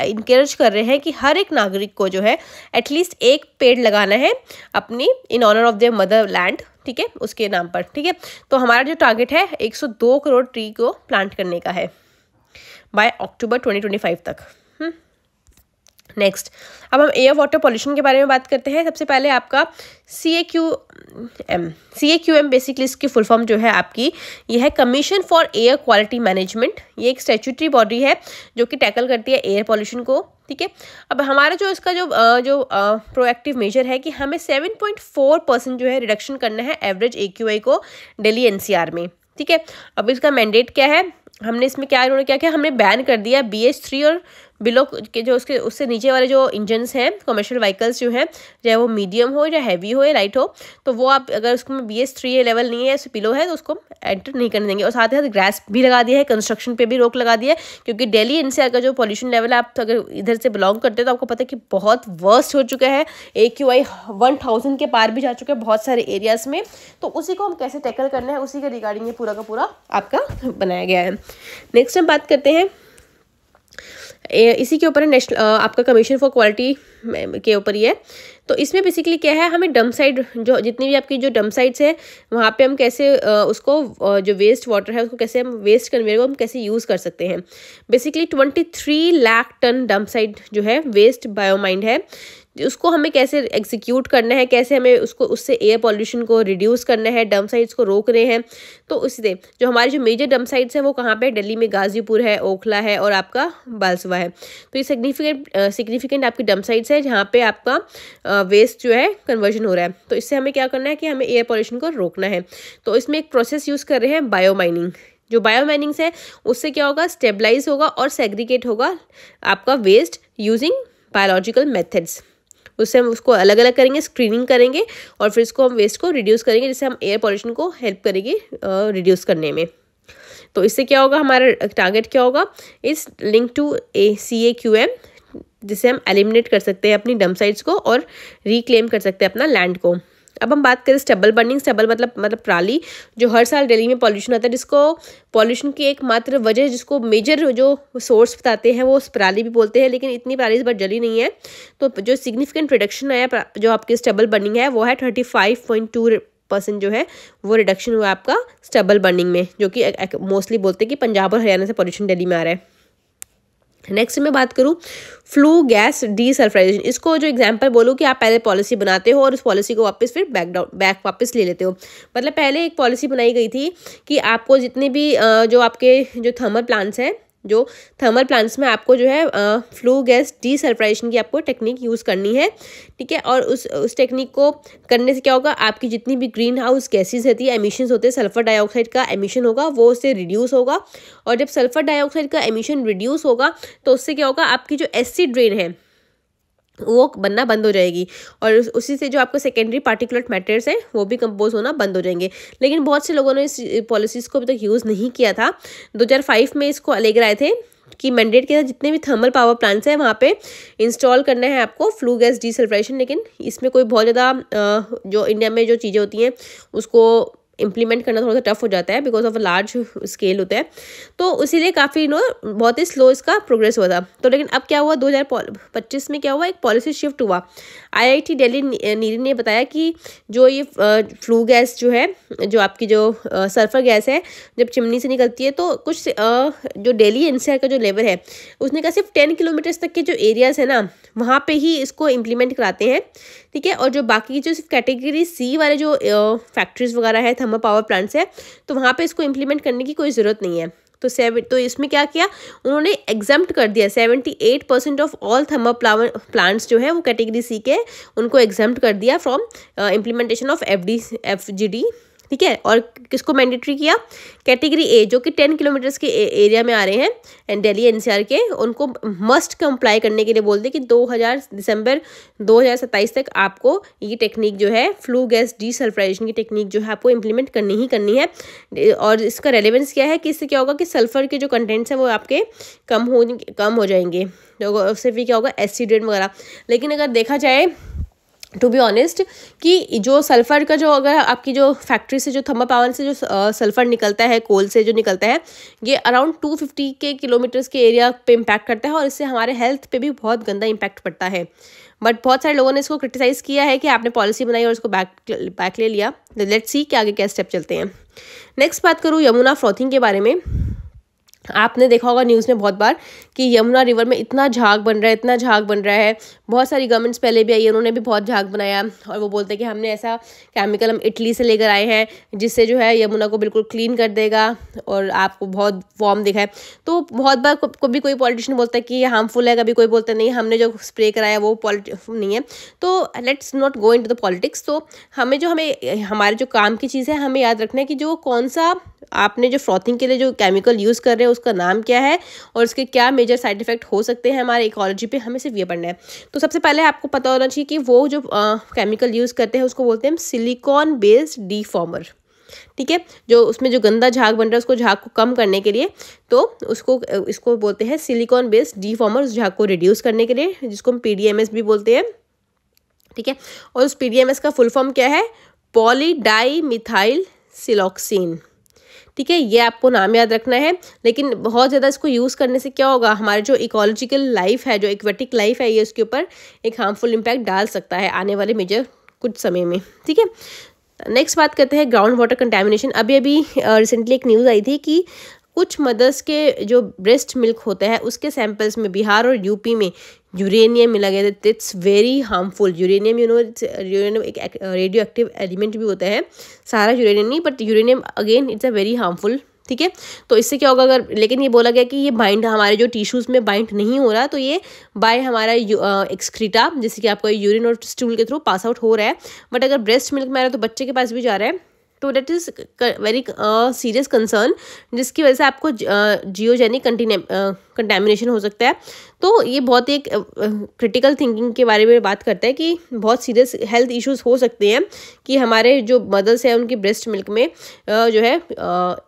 इनकरेज कर रहे हैं कि हर एक नागरिक को जो है एटलीस्ट एक पेड़ लगाना है अपनी in honour of their motherland. ठीक है, उसके नाम पर। ठीक है, तो हमारा जो टारगेट है 102 करोड़ ट्री को प्लांट करने का है बाय अक्टूबर 2025 तक। नेक्स्ट, अब हम एयर वाटर पॉल्यूशन के बारे में बात करते हैं। सबसे पहले आपका CAQM बेसिकली इसकी फुल फॉर्म जो है आपकी ये है commission for air quality management. ये एक स्टैट्यूटरी बॉडी है जो कि टैकल करती है एयर पॉल्यूशन को। ठीक है, अब हमारा जो इसका जो प्रोएक्टिव मेजर है कि हमें 7.4% जो है रिडक्शन करना है एवरेज AQI को दिल्ली NCR में। ठीक है, अब इसका मैंडेट क्या है, हमने इसमें क्या इन्होंने क्या किया, हमने बैन कर दिया BH3 और बिलो के जो उससे नीचे वाले जो इंजन्स हैं कमर्शियल व्हीकल्स जो हैं, चाहे वो मीडियम हो या हैवी हो या लाइट हो, तो वो आप अगर उसको BS3 लेवल नहीं है, उससे बिलो है, तो उसको एंटर नहीं करने देंगे। और साथ ही साथ ग्रास भी लगा दिया है, कंस्ट्रक्शन पे भी रोक लगा दिया है, क्योंकि दिल्ली NCR का जो पॉल्यूशन लेवल है, आप अगर इधर से बिलोंग करते हो तो आपको पता है कि बहुत वर्स्ट हो चुका है। AQI 1000 के पार भी जा चुका है बहुत सारे एरियाज़ में। तो उसी को हम कैसे टैकल करना है, उसी के रिगार्डिंग ये पूरा का पूरा आपका बनाया गया है। नेक्स्ट हम बात करते हैं, इसी के ऊपर है नेशनल आपका कमीशन फॉर क्वालिटी के ऊपर ही है। तो इसमें बेसिकली क्या है, हमें डंप साइड जो जितनी भी आपकी जो डंप साइट्स है वहाँ पे हम कैसे उसको जो वेस्ट वाटर है उसको कैसे हम वेस्ट कन्वेयर को हम कैसे यूज़ कर सकते हैं। Basically 23 lakh ton dump site जो है वेस्ट बायोमाइंड है, उसको हमें कैसे एग्जीक्यूट करना है, कैसे हमें उसको उससे एयर पॉल्यूशन को रिड्यूस करना है, डंप साइट्स को रोक रहे हैं। तो उससे जो हमारी जो मेजर डंप साइट्स हैं वो कहाँ पे, दिल्ली में गाजीपुर है, ओखला है और आपका बालसवा है। तो ये सिग्निफिकेंट आपकी डंप साइट्स है जहाँ पे आपका वेस्ट जो है कन्वर्जन हो रहा है। तो इससे हमें क्या करना है कि हमें एयर पॉल्यूशन को रोकना है। तो इसमें एक प्रोसेस यूज़ कर रहे हैं बायोमाइनिंग। जो बायोमाइनिंग है उससे क्या होगा, स्टेबलाइज होगा और सेग्रीगेट होगा आपका वेस्ट यूजिंग बायोलॉजिकल मेथड्स। उससे हम उसको अलग अलग करेंगे, स्क्रीनिंग करेंगे और फिर इसको हम वेस्ट को रिड्यूस करेंगे, जिससे हम एयर पॉल्यूशन को हेल्प करेंगे रिड्यूस करने में। तो इससे क्या होगा, हमारा टारगेट क्या होगा, इस लिंक टू CAQM, जिससे हम एलिमिनेट कर सकते हैं अपनी डंप साइट्स को और रिक्लेम कर सकते हैं अपना लैंड को। अब हम बात करें स्टबल बर्निंग। स्टबल मतलब पराली, जो हर साल दिल्ली में पॉल्यूशन होता है, जिसको पॉल्यूशन की एकमात्र वजह, जिसको मेजर जो सोर्स बताते हैं वो पराली भी बोलते हैं, लेकिन इतनी पराली इस बार जली नहीं है। तो जो सिग्निफिकेंट रिडक्शन आया जो आपकी स्टबल बर्निंग है वो है 35.2% जो है वो रिडक्शन हुआ आपका स्टबल बर्निंग में, जो कि मोस्टली बोलते हैं कि पंजाब और हरियाणा से पॉल्यूशन दिल्ली में आ रहा है। नेक्स्ट मैं बात करूँ फ्लू गैस डीसल्फराइजेशन। इसको जो एग्जांपल बोलूँ कि आप पहले पॉलिसी बनाते हो और उस पॉलिसी को वापस फिर बैक वापस ले लेते हो। मतलब पहले एक पॉलिसी बनाई गई थी कि आपको जितने भी जो आपके जो थर्मल प्लांट्स हैं, जो थर्मल प्लांट्स में आपको जो है फ्लू गैस डीसल्फराइजेशन की आपको टेक्निक यूज़ करनी है, ठीक है। और उस टेक्निक को करने से क्या होगा, आपकी जितनी भी ग्रीन हाउस गैसेज रहती है, एमिशंस होते हैं, सल्फर डाइऑक्साइड का एमिशन होगा वो उससे रिड्यूस होगा। और जब सल्फर डाइऑक्साइड का एमिशन रिड्यूस होगा तो उससे क्या होगा, आपकी जो एसिड रेन है वो बनना बंद हो जाएगी और उसी से जो आपको सेकेंडरी पार्टिकुलेट मैटर्स हैं वो भी कंपोज होना बंद हो जाएंगे। लेकिन बहुत से लोगों ने इस पॉलिसीज़ को अभी तक यूज़ नहीं किया था। 2005 में इसको लेकर आए थे कि मैंडेट के साथ जितने भी थर्मल पावर प्लांट्स हैं वहाँ पे इंस्टॉल करना है आपको फ्लू गैस डीसल्फराइजेशन। लेकिन इसमें कोई बहुत ज़्यादा जो इंडिया में जो चीज़ें होती हैं उसको इम्प्लीमेंट करना थोड़ा सा टफ हो जाता है, because of a large scale होता है। तो इसीलिए काफ़ी बहुत ही स्लो इसका प्रोग्रेस हुआ था। तो लेकिन अब क्या हुआ, 2025 में क्या हुआ, एक पॉलिसी शिफ्ट हुआ। IIT दिल्ली नीरी ने बताया कि जो ये फ्लू गैस जो है, जो आपकी जो सल्फर गैस है, जब चिमनी से निकलती है तो कुछ जो दिल्ली NCR का जो लेवल है उसने कहा सिर्फ 10 किलोमीटर्स तक के जो एरियाज़ है ना वहाँ पे ही इसको इम्प्लीमेंट कराते हैं, ठीक है। और जो बाकी जो सिर्फ कैटेगरी C वाले जो फैक्ट्रीज वगैरह है, थर्मल पावर प्लांट्स है, तो वहाँ पे इसको इम्प्लीमेंट करने की कोई ज़रूरत नहीं है। तो इसमें क्या किया उन्होंने, एग्जम्प्ट कर दिया 78% ऑफ ऑल थर्मल प्लांट्स जो है वो कैटेगरी C के, उनको एग्जम्प्ट कर दिया फ्रॉम इम्प्लीमेंटेशन ऑफ FGD, ठीक है। और किसको मैंडेटरी किया, कैटेगरी A जो कि 10 किलोमीटर्स के एरिया में आ रहे हैं एंड दिल्ली NCR के, उनको मस्ट कंप्लाई करने के लिए बोल दे कि दिसंबर 2027 तक आपको ये टेक्निक जो है फ्लू गैस डीसल्फराइजेशन की टेक्निक जो है आपको इम्प्लीमेंट करनी ही करनी है। और इसका रेलेवेंस क्या है कि इससे क्या होगा कि सल्फर के जो कंटेंट्स हैं वो आपके कम हो जाएंगे, तो उससे भी क्या होगा एसिड रेन वगैरह। लेकिन अगर देखा जाए टू बी ऑनेस्ट कि जो सल्फ़र का जो अगर आपकी जो फैक्ट्री से जो थर्मल पावर से जो सल्फ़र निकलता है, कोल से जो निकलता है, ये अराउंड 250 के किलोमीटर्स के एरिया पे इम्पैक्ट करता है और इससे हमारे हेल्थ पे भी बहुत गंदा इम्पैक्ट पड़ता है। बट बहुत सारे लोगों ने इसको क्रिटिसाइज़ किया है कि आपने पॉलिसी बनाई और इसको बैक ले लिया। लेट्स सी कि आगे क्या स्टेप चलते हैं। नेक्स्ट बात करूँ यमुना फ्रॉथिंग के बारे में। आपने देखा होगा न्यूज़ में बहुत बार कि यमुना रिवर में इतना झाग बन रहा है, इतना झाग बन रहा है। बहुत सारी गवर्नमेंट्स पहले भी आई है, उन्होंने भी बहुत झाग बनाया और वो बोलते हैं कि हमने ऐसा केमिकल हम इटली से लेकर आए हैं जिससे जो है यमुना को बिल्कुल क्लीन कर देगा और आपको बहुत वार्म दिखाए। तो बहुत बार कभी कोई पॉलिटिशियन बोलता है कि ये हार्मफुल है, कभी कोई बोलता है नहीं हमने जो स्प्रे कराया वो नहीं है। तो let's not go into the politics. तो हमें हमारे जो काम की चीज़ है हमें याद रखना है कि जो कौन सा आपने जो फ्रॉथिंग के लिए जो केमिकल यूज़ कर रहे हैं उसका नाम क्या है और उसके क्या मेजर साइड इफेक्ट हो सकते हैं हमारे इकोलॉजी पे, हमें सिर्फ ये पढ़ना है। तो सबसे पहले आपको पता होना चाहिए कि वो जो केमिकल यूज़ करते हैं उसको बोलते हैं सिलिकॉन बेस्ड डीफॉर्मर, ठीक है। जो उसमें जो गंदा झाग बन रहा है उसको झाग को कम करने के लिए तो इसको बोलते हैं सिलिकॉन बेस्ड डीफॉर्मर, उस झाग को रिड्यूस करने के लिए, जिसको हम PDMS भी बोलते हैं, ठीक है। और उस PDMS का फुल फॉर्म क्या है, पॉली डाई मिथाइल सिलॉक्सीन, ठीक है। ये आपको नाम याद रखना है। लेकिन बहुत ज़्यादा इसको यूज़ करने से क्या होगा, हमारे जो इकोलॉजिकल लाइफ है, जो एक्वेटिक लाइफ है, ये उसके ऊपर एक हार्मफुल इम्पैक्ट डाल सकता है आने वाले मेजर कुछ समय में, ठीक है। नेक्स्ट बात करते हैं ग्राउंड वाटर कंटेमिनेशन। अभी रिसेंटली एक न्यूज़ आई थी कि कुछ मदर्स के जो ब्रेस्ट मिल्क होता है उसके सैंपल्स में बिहार और यूपी में यूरेनियम मिला गया था। It's very harmful. Uranium uranium एक रेडियो एक्टिव एलिमेंट भी होता है, सारा यूरेनियम नहीं, but uranium again it's a very harmful, ठीक है। तो इससे क्या होगा, अगर लेकिन ये बोला गया कि ये बाइंड हमारे जो टिश्यूज़ में बाइंड नहीं हो रहा, तो ये बाय हमारा एक्सक्रीटा, जैसे कि आपका यूरिन और स्टूल के थ्रू पास आउट हो रहा है। बट अगर ब्रेस्ट मिल्क में आ रहा है तो बच्चे के पास भी जा रहा है, तो that is very serious concern, जिसकी वजह से आपको जियोजेनिक कंटेमिनेशन हो सकता है। तो ये बहुत एक क्रिटिकल थिंकिंग के बारे में बात करता है कि बहुत सीरियस हेल्थ इश्यूज हो सकते हैं कि हमारे जो मदर्स हैं उनकी ब्रेस्ट मिल्क में जो है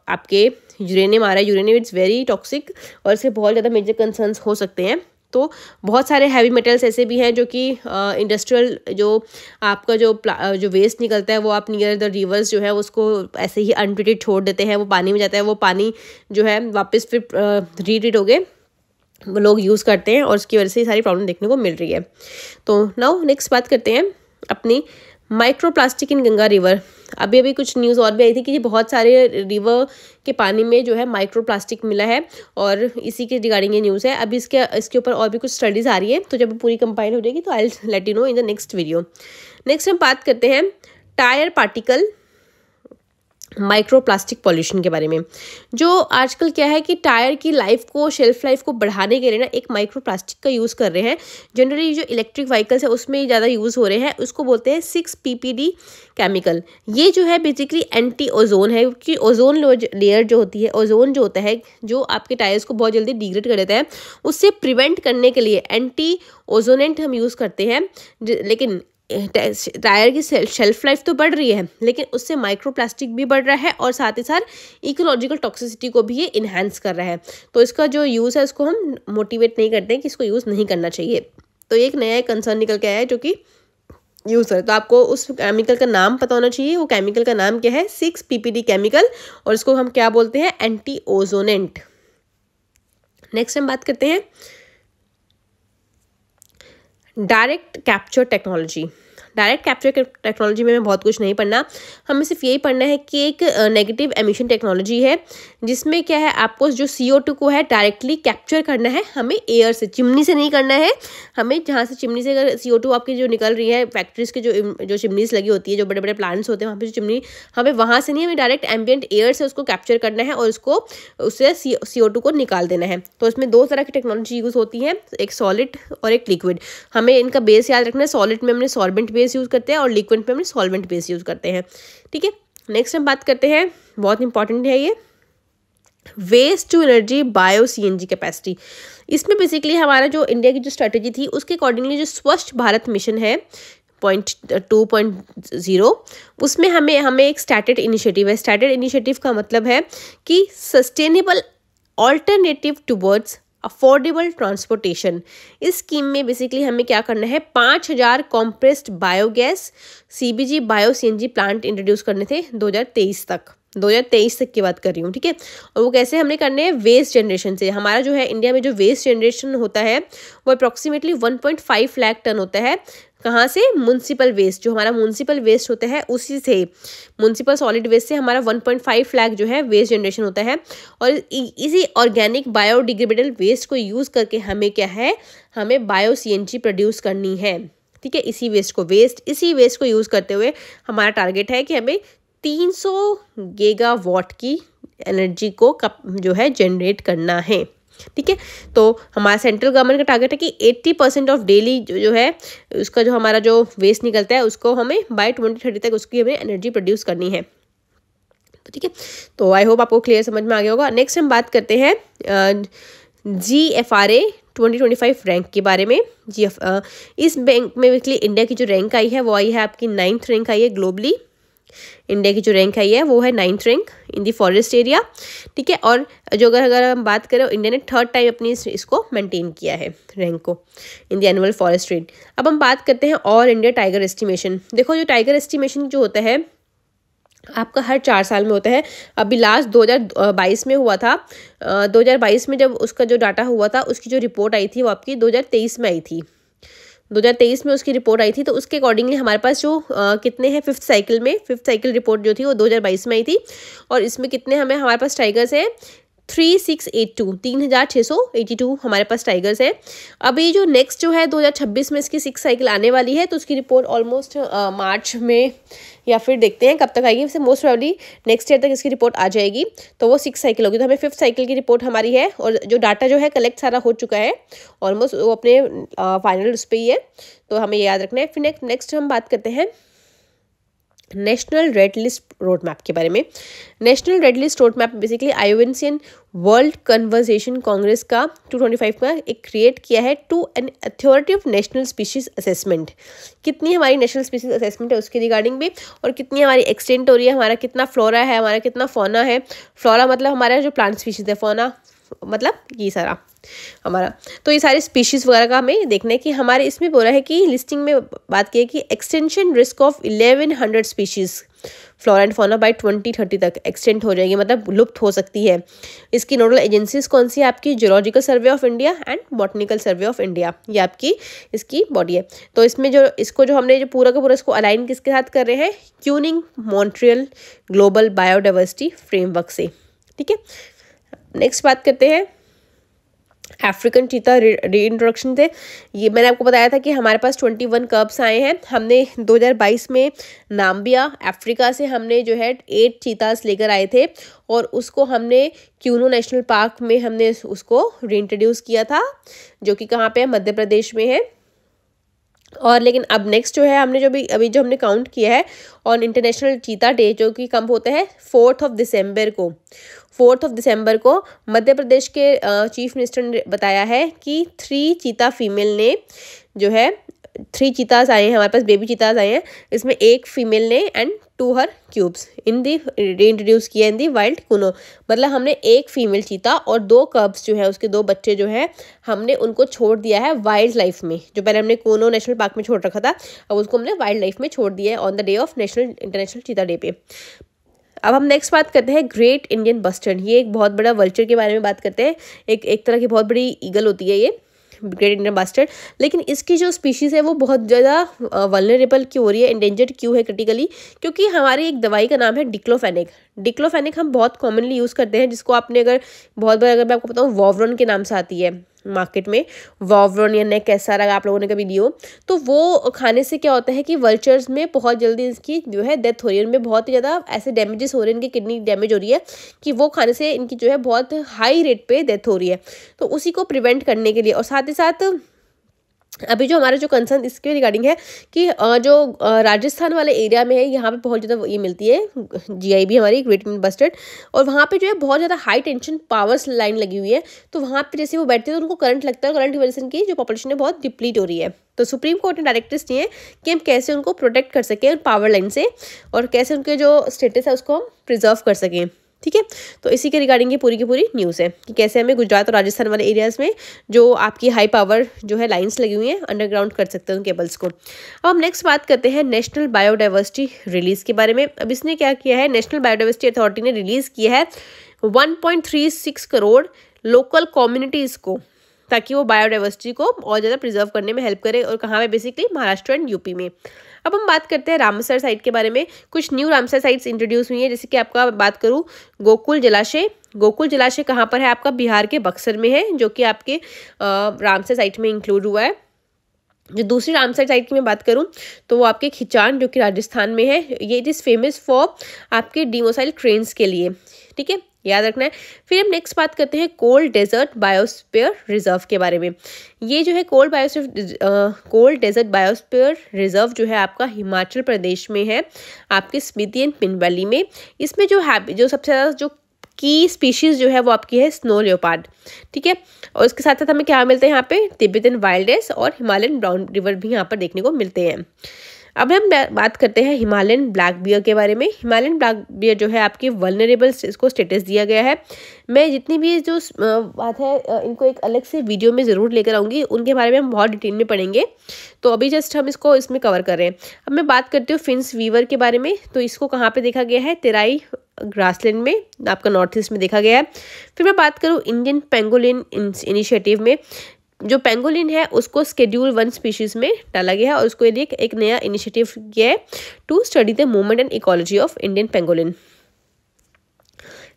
आपके यूरेनियम आ रहा है। यूरेनियम इट्स वेरी टॉक्सिक और इससे बहुत ज़्यादा मेजर कंसर्न्स हो सकते हैं। तो बहुत सारे हैवी मेटल्स ऐसे भी हैं जो कि इंडस्ट्रियल जो आपका जो वेस्ट निकलता है वो आप नियर द रिवर्स जो है उसको ऐसे ही अनट्रीटेड छोड़ देते हैं, वो पानी में जाता है, वो पानी जो है वापस फिर रीट्रीट हो गए लोग यूज़ करते हैं और उसकी वजह से ये सारी प्रॉब्लम देखने को मिल रही है। तो नाउ नेक्स्ट बात करते हैं अपनी माइक्रोप्लास्टिक इन गंगा रिवर। अभी कुछ न्यूज़ और भी आई थी कि बहुत सारे रिवर के पानी में जो है माइक्रोप्लास्टिक मिला है और इसी के रिगार्डिंग ये न्यूज़ है। अभी इसके ऊपर और भी कुछ स्टडीज़ आ रही है, तो जब पूरी कंपाइल हो जाएगी तो I will let you know in the next video. Next हम बात करते हैं टायर पार्टिकल माइक्रोप्लास्टिक पॉल्यूशन के बारे में। जो आजकल क्या है कि टायर की लाइफ को, शेल्फ लाइफ को बढ़ाने के लिए ना एक माइक्रोप्लास्टिक का यूज़ कर रहे हैं। जनरली जो इलेक्ट्रिक व्हीकल्स है उसमें ज़्यादा यूज़ हो रहे हैं, उसको बोलते हैं 6PPD केमिकल। ये जो है बेसिकली एंटी ओजोन है, क्योंकि ओजोन लेयर जो होती है, ओजोन जो होता है जो आपके टायर्स को बहुत जल्दी डिग्रेड कर देता है, उससे प्रिवेंट करने के लिए एंटी ओजोनेंट हम यूज़ करते हैं। लेकिन टायर की शेल्फ लाइफ तो बढ़ रही है, लेकिन उससे माइक्रोप्लास्टिक भी बढ़ रहा है और साथ ही साथ इकोलॉजिकल टॉक्सिसिटी को भी ये इन्हांस कर रहा है। तो इसका जो यूज़ है उसको हम मोटिवेट नहीं करते हैं कि इसको यूज़ नहीं करना चाहिए। तो एक नया कंसर्न निकल के आया है जो कि यूज़ है। तो आपको उस केमिकल का नाम पता होना चाहिए। वो केमिकल का नाम क्या है, 6PPD केमिकल, और इसको हम क्या बोलते हैं, एंटी ओजोनेंट। नेक्स्ट हम बात करते हैं direct capture technology. Direct capture technology में हमें बहुत कुछ नहीं पढ़ना, हमें सिर्फ यही पढ़ना है कि एक नेगेटिव एमिशन टेक्नोलॉजी है जिसमें क्या है, आपको जो CO2 को है डायरेक्टली कैप्चर करना है। हमें एयर से, चिमनी से नहीं करना है। हमें जहाँ से चिमनी से अगर CO2 आपकी जो निकल रही है, फैक्ट्रीज के जो चिमनीज लगी होती है, जो बड़े बड़े प्लांट्स होते हैं वहाँ पे जो चिमनी, हमें वहाँ से नहीं, हमें डायरेक्ट एम्बियंट एयर से उसको कैप्चर करना है और उससे CO2 को निकाल देना है। तो इसमें दो तरह की टेक्नोलॉजी यूज़ होती है, एक सॉलिड और एक लिक्विड। हमें इनका बेस याद रखना है। सॉलिड में हमने सॉल्वेंट बेस यूज़ करते हैं और लिक्विड में हमने सॉल्वेंट बेस यूज़ करते हैं, ठीक है। नेक्स्ट हम बात करते हैं, बहुत इंपॉर्टेंट है ये, waste to energy bio CNG कैपेसिटी। इसमें बेसिकली हमारा जो इंडिया की जो स्ट्रेटेजी थी उसके अकॉर्डिंगली जो स्वच्छ भारत मिशन है 2.0, उसमें हमें एक स्टार्टेड इनिशिएटिव है। स्टार्टेड इनिशिएटिव का मतलब है कि sustainable alternative towards affordable transportation. इस स्कीम में बेसिकली हमें क्या करना है, 5000 compressed biogas CBG bio CNG plant introduce करने थे 2023 तक की बात कर रही हूँ, ठीक है। और वो कैसे हमने करने हैं, वेस्ट जनरेशन से। हमारा जो है इंडिया में जो वेस्ट जनरेशन होता है वो अप्रॉक्सीमेटली 1.5 लाख टन होता है। कहाँ से, म्यूनसिपल वेस्ट, जो हमारा म्यूनसिपल वेस्ट होता है उसी से, म्यूनसिपल सॉलिड वेस्ट से हमारा 1.5 लाख जो है वेस्ट जनरेशन होता है। और इसी ऑर्गेनिक बायोडिग्रेडेबल वेस्ट को यूज़ करके हमें क्या है, हमें बायो CNG प्रोड्यूस करनी है, ठीक है। इसी वेस्ट को यूज़ करते हुए हमारा टारगेट है कि हमें 300 गीगावाट की एनर्जी को जो है जनरेट करना है, ठीक है। तो हमारा सेंट्रल गवर्नमेंट का टारगेट है कि 80% ऑफ डेली जो है उसका जो हमारा जो वेस्ट निकलता है उसको हमें बाय 2030 तक उसकी हमें एनर्जी प्रोड्यूस करनी है। तो ठीक है, तो आई होप आपको क्लियर समझ में आ गया होगा। नेक्स्ट हम बात करते हैं GFRA 2025 रैंक के बारे में। इस बैंक में बेसिकली इंडिया की जो रैंक आई है वो आई है आपकी 9th रैंक आई है ग्लोबली। इंडिया की जो रैंक आई है वो है 9th rank in the forest area, ठीक है। और जो अगर हम बात करें, इंडिया ने 3rd टाइम अपनी इसको मेंटेन किया है रैंक को in the annual forest trade. अब हम बात करते हैं ऑल इंडिया टाइगर एस्टिमेशन। देखो, जो टाइगर एस्टिमेशन जो होता है आपका हर 4 साल में होता है। अभी लास्ट 2022 में हुआ था। 2022 में जब उसका जो डाटा हुआ था, उसकी जो रिपोर्ट आई थी वो आपकी 2023 में आई थी। 2023 में उसकी रिपोर्ट आई थी, तो उसके अकॉर्डिंगली हमारे पास जो कितने हैं 5th साइकिल रिपोर्ट जो थी वो 2022 में आई थी। और इसमें कितने हमारे पास टाइगर्स हैं 3682 हमारे पास टाइगर्स हैं। अभी जो नेक्स्ट जो है 2026 में इसकी 6th साइकिल आने वाली है, तो उसकी रिपोर्ट ऑलमोस्ट मार्च में या फिर देखते हैं कब तक आएगी। वैसे मोस्ट प्रोबेबली नेक्स्ट ईयर तक इसकी रिपोर्ट आ जाएगी, तो वो 6th साइकिल होगी। तो हमें 5th साइकिल की रिपोर्ट हमारी है, और जो डाटा जो है कलेक्ट सारा हो चुका है ऑलमोस्ट, वो अपने फाइनल उस पर ही है, तो हमें ये याद रखना है। फिर नेक्स्ट हम बात करते हैं national red list road map के बारे में। National red list road map basically IUCN world conversation congress का 225 का एक क्रिएट किया है to an authority of national species assessment. कितनी हमारी नेशनल स्पीशीज असेसमेंट है उसके रिगार्डिंग भी, और कितनी हमारी एक्सटेंट हो रही है, हमारा कितना फ्लोरा है, हमारा कितना फौना है। फ्लोरा मतलब हमारा जो प्लांट स्पीशीज है, फौना मतलब ये सारा हमारा। तो ये सारे स्पीशीज वगैरह का हमें देखना है कि हमारे इसमें बोला है कि लिस्टिंग में बात की है कि extension risk of 1100 species flora and fauna by 2030 तक एक्सटेंड हो जाएगी, मतलब लुप्त हो सकती है। इसकी नोडल एजेंसीज कौन सी है आपकी? Geological survey of India and botanical survey of India, ये आपकी इसकी बॉडी है। तो इसमें जो हमने जो पूरा का पूरा इसको अलाइन किसके साथ कर रहे हैं? क्यूनिंग मॉन्ट्रियल ग्लोबल बायोडाइवर्सिटी फ्रेमवर्क से, ठीक है। नेक्स्ट बात करते हैं अफ्रीकन चीता रीइंट्रोडक्शन थे। ये मैंने आपको बताया था कि हमारे पास 21 कब्स आए हैं। हमने 2022 में नाम्बिया अफ्रीका से हमने जो है 8 चीतास लेकर आए थे, और उसको हमने क्यूनो नेशनल पार्क में हमने उसको रीइंट्रोड्यूस किया था, जो कि कहाँ पे है? मध्य प्रदेश में है। और लेकिन अब नेक्स्ट जो है हमने अभी जो हमने काउंट किया है ऑन इंटरनेशनल चीता डे, जो कि कब होता है 4 दिसंबर को मध्य प्रदेश के चीफ मिनिस्टर ने बताया है कि 3 चीता फीमेल ने जो है 3 चीताज आए हैं हमारे पास, बेबी चीताज आए हैं। इसमें 1 फीमेल ने and 2 her cubes in the reintroduce किया इन दी वाइल्ड कुनो। मतलब हमने 1 फीमेल चीता और 2 कब्स जो है उसके 2 बच्चे जो है हमने उनको छोड़ दिया है वाइल्ड लाइफ में। जो पहले हमने कुनो नेशनल पार्क में छोड़ रखा था, अब उसको हमने वाइल्ड लाइफ में छोड़ दिया है on the day of international चीता डे पे। अब हम नेक्स्ट बात करते हैं ग्रेट इंडियन बस्टर्ड। ये एक बहुत बड़ा वल्चर के बारे में बात करते हैं। एक तरह की बहुत बड़ी ईगल होती है ये ग्रेट इंडियन बस्टर्ड। लेकिन इसकी जो स्पीशीज़ है वो बहुत ज़्यादा वल्नरेबल क्यों हो रही है, एंडेंजर्ड क्यों है क्रिटिकली? क्योंकि हमारी एक दवाई का नाम है डिक्लोफेनेक हम बहुत कॉमनली यूज़ करते हैं, जिसको आपने अगर बहुत बार, अगर मैं आपको बताऊँ, वॉवरन के नाम से आती है मार्केट में, वॉवरन या नेक कैसा रहा आप लोगों ने कभी लियो, तो वो खाने से क्या होता है कि वल्चर्स में बहुत जल्दी इसकी जो है डेथ हो रही है। उनमें बहुत ही ज़्यादा ऐसे डैमेजेस हो रहे हैं, इनकी किडनी डैमेज हो रही है कि वो खाने से इनकी जो है बहुत हाई रेट पे डेथ हो रही है। तो उसी को प्रिवेंट करने के लिए, और साथ ही साथ अभी जो हमारा जो कंसर्न इसके रिगार्डिंग है कि जो राजस्थान वाले एरिया में है, यहाँ पे बहुत ज़्यादा ये मिलती है GIB हमारी ग्रेट इंडियन बस्टर्ड, और वहाँ पे जो है बहुत ज़्यादा हाई टेंशन पावर लाइन लगी हुई है। तो वहाँ पे जैसे वो बैठते हैं तो उनको करंट लगता है, और करंट की वजह से इनकी जो पॉपुलेशन है बहुत डिप्लीट हो रही है। तो सुप्रीम कोर्ट ने डायरेक्टिव्स दिए हैं कि हम कैसे उनको प्रोटेक्ट कर सकें पावर लाइन से, और कैसे उनके जो स्टेटस है उसको हम प्रिजर्व कर सकें, ठीक है। तो इसी के रिगार्डिंग ये पूरी की पूरी न्यूज़ है कि कैसे हमें गुजरात और राजस्थान वाले एरियाज़ में जो आपकी हाई पावर जो है लाइंस लगी हुई हैं अंडरग्राउंड कर सकते हैं उन केबल्स को। अब हम नेक्स्ट बात करते हैं नेशनल बायोडाइवर्सिटी रिलीज़ के बारे में। अब इसने क्या किया है, नेशनल बायोडाइवर्सिटी अथॉरिटी ने रिलीज़ किया है 1.36 करोड़ लोकल कम्युनिटीज़ को, ताकि वो बायोडाइवर्सिटी को और ज़्यादा प्रिजर्व करने में हेल्प करे। और कहाँ पे? बेसिकली महाराष्ट्र एंड UP में। अब हम बात करते हैं रामसर साइट के बारे में। कुछ न्यू रामसर साइट्स इंट्रोड्यूस हुई है, जैसे कि आपका बात करूँ गोकुल जलाशय कहाँ पर है? आपका बिहार के बक्सर में है, जो कि आपके रामसर साइट में इंक्लूड हुआ है। जो दूसरी रामसर साइट की मैं बात करूं तो वो आपके खिचान, जो कि राजस्थान में है। ये इट इज़ फेमस फॉर आपके डिमोसाइल क्रेन्स के लिए, ठीक है। याद रखना है। फिर हम नेक्स्ट बात करते हैं कोल्ड डेजर्ट बायोस्फीयर रिजर्व के बारे में। ये जो है कोल्ड डेजर्ट बायोस्फीयर रिजर्व जो है आपका हिमाचल प्रदेश में है, आपके स्पीति एंड पिन वैली में। इसमें जो सबसे ज़्यादा जो की स्पीशीज़ जो है वो आपकी है स्नो लेओपार्ड, ठीक है। और इसके साथ साथ हमें क्या मिलते हैं यहाँ पे, तिब्बतन वाइल्ड एस और हिमालयन ब्राउन रिवर भी यहाँ पर देखने को मिलते हैं। अब हम बात करते हैं हिमालयन ब्लैक बियर के बारे में। हिमालयन ब्लैक बियर जो है आपकी वल्नरेबल इसको स्टेटस दिया गया है। मैं जितनी भी जो बात है इनको एक अलग से वीडियो में ज़रूर लेकर आऊँगी, उनके बारे में हम बहुत डिटेल में पढ़ेंगे, तो अभी जस्ट हम इसको इसमें कवर कर रहे हैं। अब मैं बात करती हूँ फिंस वीवर के बारे में। तो इसको कहाँ पर देखा गया है, तेराई ग्रासलैंड में, आपका नॉर्थ ईस्ट में देखा गया है। फिर मैं बात करूँ इंडियन पेंगोलिन इनिशिएटिव में, जो पेंगोलिन है उसको शेड्यूल 1 स्पीशीज में डाला गया है और उसको लिए एक नया इनिशिएटिव किया है to study the movement and ecology of Indian pangolin.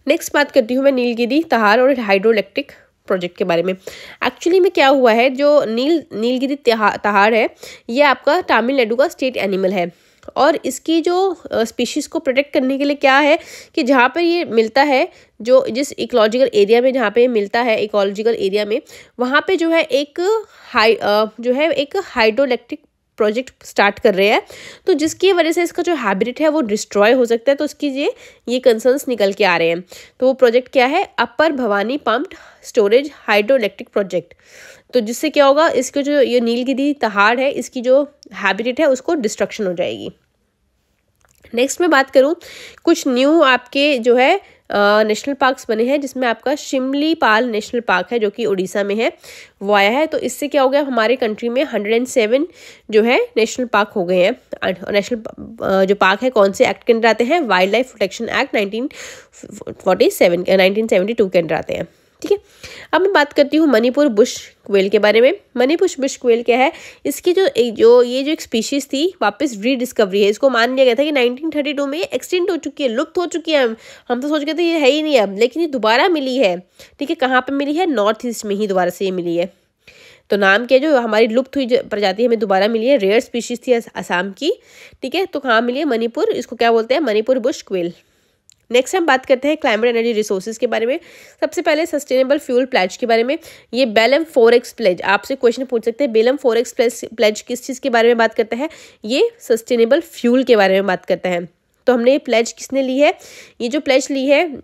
Next बात करती हूँ मैं नीलगिरी तहार और हाइड्रो इलेक्ट्रिक प्रोजेक्ट के बारे में। एक्चुअली में क्या हुआ है, जो नीलगिरी तहार है ये आपका तमिलनाडु का स्टेट एनिमल है और इसकी जो स्पीशीज़ को प्रोटेक्ट करने के लिए क्या है कि जहाँ पर ये मिलता है, जो जिस इकोलॉजिकल एरिया में जहाँ पे मिलता है इकोलॉजिकल एरिया में, वहाँ पे जो है एक हाइड्रो इलेक्ट्रिक प्रोजेक्ट स्टार्ट कर रहे हैं, तो जिसकी वजह से इसका जो हैबिटेट है वो डिस्ट्रॉय हो सकता है। तो इसकी ये कंसर्न्स निकल के आ रहे हैं। तो वो प्रोजेक्ट क्या है, upper Bhavani pumped storage hydro electric project. तो जिससे क्या होगा, इसके जो ये नीलगिरी तहार है इसकी जो हैबिटेट है उसको डिस्ट्रक्शन हो जाएगी। नेक्स्ट मैं बात करूँ, कुछ न्यू आपके जो है नेशनल पार्क्स बने हैं, जिसमें आपका शिमलीपाल नेशनल पार्क है जो कि उड़ीसा में है, वो आया है। तो इससे क्या हो गया, हमारे कंट्री में 107 जो है नेशनल पार्क हो गए हैं। नेशनल जो पार्क है कौन से एक्ट के अंदर आते हैं, वाइल्ड लाइफ प्रोटेक्शन एक्ट 1972 के अंदर आते हैं, ठीक है। अब मैं बात करती हूँ मणिपुर बुश क्वेल के बारे में। मणिपुर बुश क्वेल क्या है, इसकी जो एक स्पीशीज़ थी वापस रीडिस्कवरी है। इसको मान लिया गया था कि 1932 में एक्सटिंक्ट हो चुकी है, लुप्त हो चुकी है। हम तो सोच गए थे ये है ही नहीं अब, लेकिन ये दोबारा मिली है, ठीक है। कहाँ पे मिली है, नॉर्थ ईस्ट में ही दोबारा से ये मिली है। तो नाम क्या, जो हमारी लुप्त हुई प्रजाति हमें दोबारा मिली है, रेयर स्पीशीज़ थी असम की, ठीक है। तो कहाँ मिली है, मणिपुर, इसको क्या बोलते हैं, मणिपुर बुश क्वेल। नेक्स्ट हम बात करते हैं क्लाइमेट एनर्जी रिसोर्सेज के बारे में। सबसे पहले सस्टेनेबल फ्यूल प्लेज के बारे में। ये बेलम 4x प्लेज, आपसे क्वेश्चन पूछ सकते हैं, बेलम 4x प्लेज किस चीज़ के बारे में बात करता है, ये सस्टेनेबल फ्यूल के बारे में बात करता है। तो हमने ये प्लेज किसने ली है, ये जो प्लेज ली है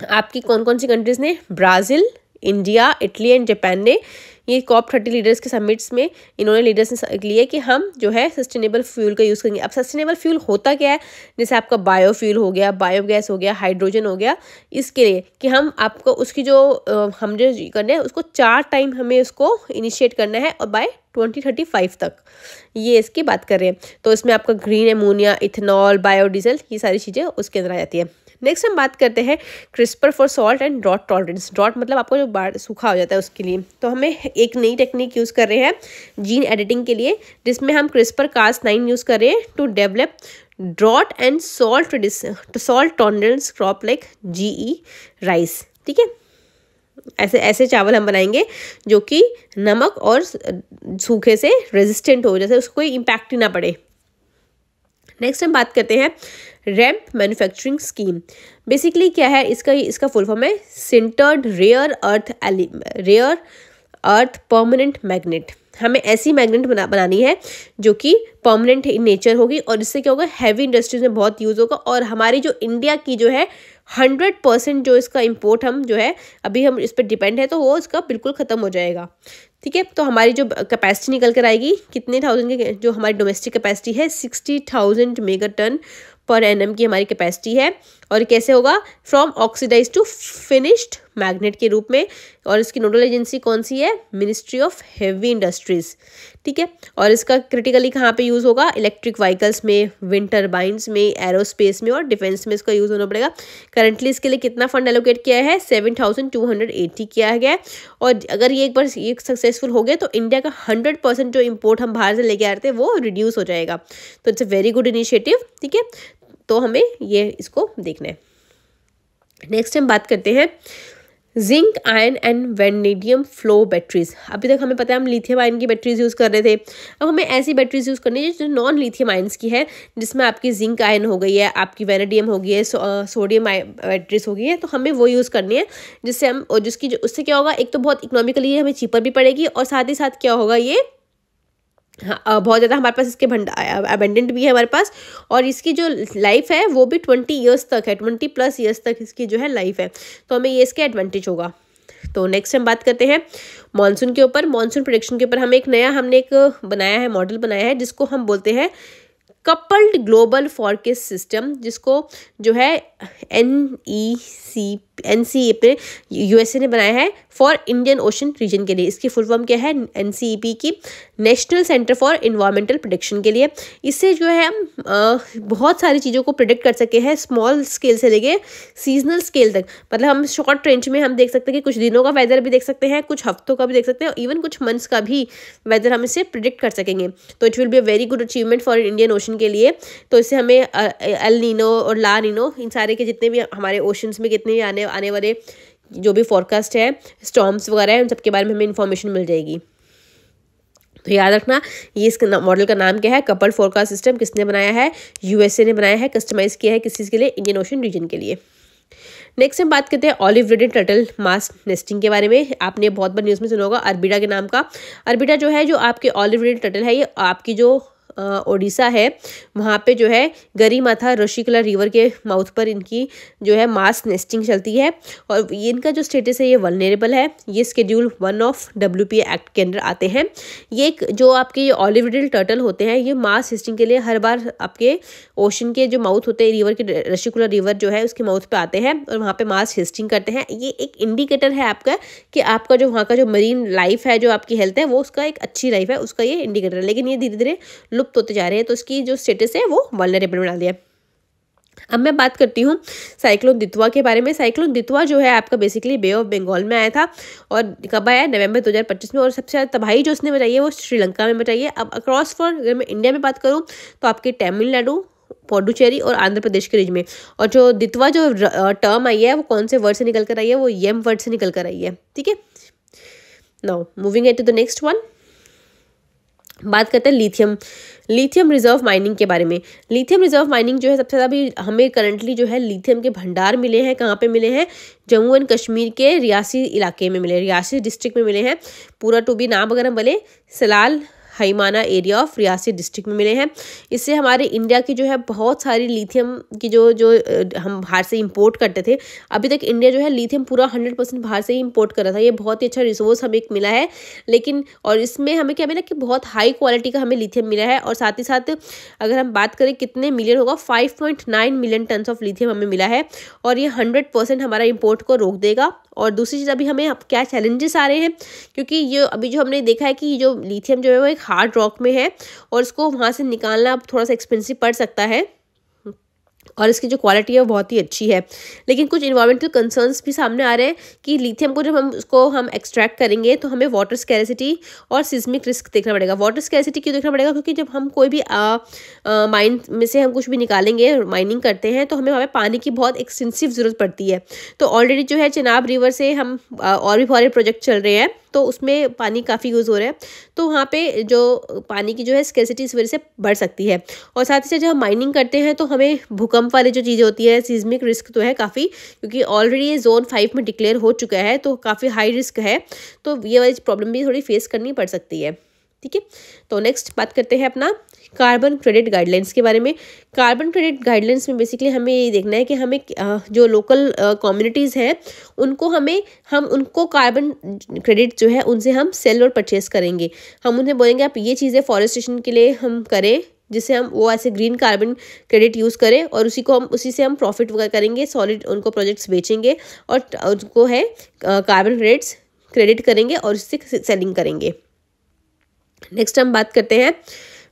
आपकी कौन कौन सी कंट्रीज़ ने, Brazil, India, Italy and Japan ने। ये COP30 लीडर्स के समिट्स में इन्होंने लीडर्स ने लिए कि हम जो है सस्टेनेबल फ्यूल का यूज़ करेंगे। अब सस्टेनेबल फ्यूल होता क्या है, जैसे आपका बायोफ्यूल हो गया, बायोगैस हो गया, हाइड्रोजन हो गया, इसके लिए कि हम आपको उसकी जो हम जो करना है उसको 4 टाइम हमें उसको इनिशिएट करना है और बाय 2035 तक ये इसकी बात कर रहे हैं। तो इसमें आपका ग्रीन एमोनिया, इथेनॉल, बायोडीजल, ये सारी चीज़ें उसके अंदर आ जाती है। नेक्स्ट हम बात करते हैं CRISPR for salt and drought tolerance. Drought मतलब आपको जो बाढ़ सूखा हो जाता है उसके लिए। तो हमें एक नई टेक्निक यूज़ कर रहे हैं जीन एडिटिंग के लिए, जिसमें हम क्रिस्पर Cas9 यूज़ कर रहे हैं to develop drought and salt tolerance crop like GE rice, ठीक है। ऐसे चावल हम बनाएंगे जो कि नमक और सूखे से रेजिस्टेंट हो, जैसे उसको कोई इम्पैक्ट ही ना पड़े। नेक्स्ट हम बात करते हैं रैम्प मैन्युफैक्चरिंग स्कीम। बेसिकली क्या है, इसका फुल फॉर्म है sintered rare earth permanent magnet. हमें ऐसी मैग्नेट बनानी है जो कि परमानेंट इन नेचर होगी और इससे क्या होगा, हैवी इंडस्ट्रीज में बहुत यूज़ होगा। और हमारी जो इंडिया की जो है 100% जो इसका इंपोर्ट हम जो है अभी हम इस पर डिपेंड है, तो वो इसका बिल्कुल ख़त्म हो जाएगा, ठीक है। तो हमारी जो कैपेसिटी निकल कर आएगी कितने थाउजेंड की, जो हमारी डोमेस्टिक कैपेसिटी है 60,000 मेगा टन पर एनएम की हमारी कैपेसिटी है। और कैसे होगा, from oxidise to finished magnet के रूप में। और इसकी नोडल एजेंसी कौन सी है, मिनिस्ट्री ऑफ हेवी इंडस्ट्रीज, ठीक है। और इसका क्रिटिकली कहाँ पे यूज़ होगा, इलेक्ट्रिक व्हीकल्स में, विंड टर्बाइंस में, एरोस्पेस में और डिफेंस में इसका यूज़ होना पड़ेगा। करंटली इसके लिए कितना फंड एलोकेट किया है, 7,280 किया गया है। और अगर ये एक बार ये सक्सेसफुल हो गया तो इंडिया का 100% जो इम्पोर्ट हम बाहर से लेके आ रहे थे वो रिड्यूस हो जाएगा। तो it's a very good initiative, ठीक है। तो हमें ये इसको देखना है। नेक्स्ट हम बात करते हैं zinc ion and vanadium flow batteries. अभी तक हमें पता है हम लिथियम आयन की बैटरीज यूज़ कर रहे थे, अब हमें ऐसी बैटरीज यूज़ करनी है जो नॉन लिथियम आयन्स की है, जिसमें आपकी जिंक आयन हो गई है, आपकी वेनेडियम हो गई है, सोडियम बैटरीज हो गई है, तो हमें वो यूज़ करनी है जिससे हम, और जिसकी जो उससे क्या होगा, एक तो बहुत इकोनॉमिकली हमें चीपर भी पड़ेगी, और साथ ही साथ क्या होगा, ये हाँ बहुत ज़्यादा हमारे पास इसके भंडार अबेंडेंट भी है हमारे पास, और इसकी जो लाइफ है वो भी 20 ईयर्स तक है, 20+ ईयर्स तक इसकी जो है लाइफ है, तो हमें ये इसके एडवांटेज होगा। तो नेक्स्ट हम बात करते हैं मॉनसून के ऊपर। मॉनसून प्रेडिक्शन के ऊपर हमने एक बनाया है, मॉडल बनाया है, जिसको हम बोलते हैं कपल्ड ग्लोबल फॉरकास्ट सिस्टम, जिसको जो है NCEP पे USA ने बनाया है फॉर इंडियन ओशन रीजन के लिए। इसकी फुल फॉर्म क्या है, NCEP की national centre for environmental protection के लिए। इससे जो है हम बहुत सारी चीज़ों को प्रिडिक्ट कर सके हैं, स्मॉल स्केल से लेके सीजनल स्केल तक। मतलब हम शॉर्ट रेंज में हम देख सकते हैं कि कुछ दिनों का वेदर भी देख सकते हैं, कुछ हफ्तों का भी देख सकते हैं, और इवन कुछ मंथ्स का भी वेदर हम इससे प्रिडिक्ट कर सकेंगे। तो it will be a very good achievement for Indian ocean के लिए। तो इससे हमें एल नीनो और ला नीनो, इन सारे के जितने भी हमारे ओशंस में कितने भी आने वाले जो भी फॉरकास्ट है, स्टॉर्म्स वगैरह है, उन सबके बारे में हमें इन्फॉर्मेशन मिल जाएगी। तो याद रखना, ये इस मॉडल का नाम क्या है, कपल्ड फोरकास्ट सिस्टम। किसने बनाया है, USA ने बनाया है, कस्टमाइज किया है किस चीज़ के लिए, इंडियन ओशन रीजन के लिए। नेक्स्ट हम बात करते हैं ऑलिव रिडेड टर्टल मास नेस्टिंग के बारे में। आपने बहुत बार न्यूज़ में सुना होगा अरबिडा के नाम का। अरबिडा जो है, जो आपके ऑलिव रिडेड टर्टल है, ये आपकी जो ओडिशा है, वहाँ पे जो है गरीमाथा ऋषिकला रिवर के माउथ पर इनकी जो है मास नेस्टिंग चलती है, और ये इनका जो स्टेटस है ये वल्नरेबल है। ये शेड्यूल 1 ऑफ WPA एक्ट के अंदर आते हैं। ये जो आपके ऑलिव रिडेड टर्टल होते हैं, ये मास नेस्टिंग के लिए हर बार आपके ओशन के जो माउथ होते हैं, रिवर के ऋषिकला रिवर जो है उसके माउथ पे आते हैं और वहाँ पे मास नेस्टिंग करते हैं। ये एक इंडिकेटर है आपका कि आपका जो वहाँ का जो मरीन लाइफ है, जो आपकी हेल्थ है, वो उसका एक अच्छी लाइफ है, उसका ये इंडिकेटर है। लेकिन ये धीरे धीरे लुप्त होते जा रहे हैं, तो इसकी जो स्टेटस है वो वल्नरेबल बना दिया। अब मैं बात करती हूँ साइक्लोन दितवा के बारे में। साइक्लोन दितवा जो है आपका बेसिकली बे ऑफ बंगाल में आया था, और कब आया, नवंबर 2025 में, और सबसे ज़्यादा तबाही जो उसने मचाई है वो श्रीलंका में मचाई है। अब अक्रॉस फॉर, अगर मैं इंडिया में बात करूँ तो आपके तमिलनाडु, पुडुचेरी और आंध्र प्रदेश के रीजन में। और जो दितवा जो टर्म आई है वो कौन से वर्ड से निकल कर आई है, वो यम वर्ड से निकल कर आई है। ठीक है, now moving to the next one. बात करते हैं लिथियम रिजर्व माइनिंग के बारे में। लिथियम रिजर्व माइनिंग जो है, सबसे ज़्यादा अभी हमें करंटली जो है लिथियम के भंडार मिले हैं। कहाँ पे मिले हैं, जम्मू एंड कश्मीर के रियासी इलाके में मिले, रियासी डिस्ट्रिक्ट में मिले हैं। पूरा टू बी नाम अगर हम बोले, Salal Haimana area of Reasi district में मिले हैं। इससे हमारे इंडिया की जो है बहुत सारी लिथियम की जो हम बाहर से इंपोर्ट करते थे, अभी तक इंडिया जो है लिथियम पूरा 100% बाहर से ही इंपोर्ट कर रहा था। ये बहुत ही अच्छा रिसोर्स हमें एक मिला है, लेकिन और इसमें हमें क्या मिला कि बहुत हाई क्वालिटी का हमें लिथियम मिला है। और साथ ही साथ अगर हम बात करें कितने मिलियन होगा, 5.9 मिलियन टन्स ऑफ लिथियम हमें मिला है, और ये 100% हमारा इंपोर्ट को रोक देगा। और दूसरी चीज़, अभी हमें क्या चैलेंजेस आ रहे हैं, क्योंकि ये अभी जो हमने देखा है कि जो लिथियम जो है वो एक हार्ड रॉक में है, और इसको वहाँ से निकालना अब थोड़ा सा एक्सपेंसिव पड़ सकता है, और इसकी जो क्वालिटी है वो बहुत ही अच्छी है। लेकिन कुछ इन्वायरमेंटल कंसर्न्स भी सामने आ रहे हैं कि लिथियम को जब हम एक्सट्रैक्ट करेंगे तो हमें वाटर स्कैरिसिटी और सिस्मिक रिस्क देखना पड़ेगा। वाटर स्कैरिसिटी क्यों देखना पड़ेगा, क्योंकि जब हम कोई भी माइन में से हम कुछ भी निकालेंगे, माइनिंग करते हैं, तो हमें पानी की बहुत एक्सटेंसिव ज़रूरत पड़ती है। तो ऑलरेडी जो है चेनाब रिवर से हम और भी बहुत प्रोजेक्ट चल रहे हैं, तो उसमें पानी काफ़ी यूज़ हो रहा है, तो वहाँ पे जो पानी की जो है स्कैरिसिटी इस वजह से बढ़ सकती है। और साथ ही साथ जब हम माइनिंग करते हैं तो हमें भूकंप वाली जो चीज़ें होती है, सिस्मिक रिस्क तो है काफ़ी, क्योंकि ऑलरेडी ये जोन 5 में डिक्लेयर हो चुका है, तो काफ़ी हाई रिस्क है, तो ये वाली प्रॉब्लम भी थोड़ी फेस करनी पड़ सकती है। ठीक है, तो नेक्स्ट बात करते हैं अपना कार्बन क्रेडिट गाइडलाइंस के बारे में। कार्बन क्रेडिट गाइडलाइंस में बेसिकली हमें ये देखना है कि हमें जो लोकल कम्युनिटीज़ हैं हम उनको कार्बन क्रेडिट जो है उनसे हम सेल और परचेस करेंगे। हम उन्हें बोलेंगे आप ये चीज़ें फॉरेस्टेशन के लिए हम करें, जिससे हम वो ऐसे ग्रीन कार्बन क्रेडिट यूज़ करें, और उसी से हम प्रॉफिट वगैरह करेंगे, सॉलिड उनको प्रोजेक्ट्स बेचेंगे और उनको है कार्बन क्रेडिट करेंगे और उससे सेलिंग करेंगे। नेक्स्ट हम बात करते हैं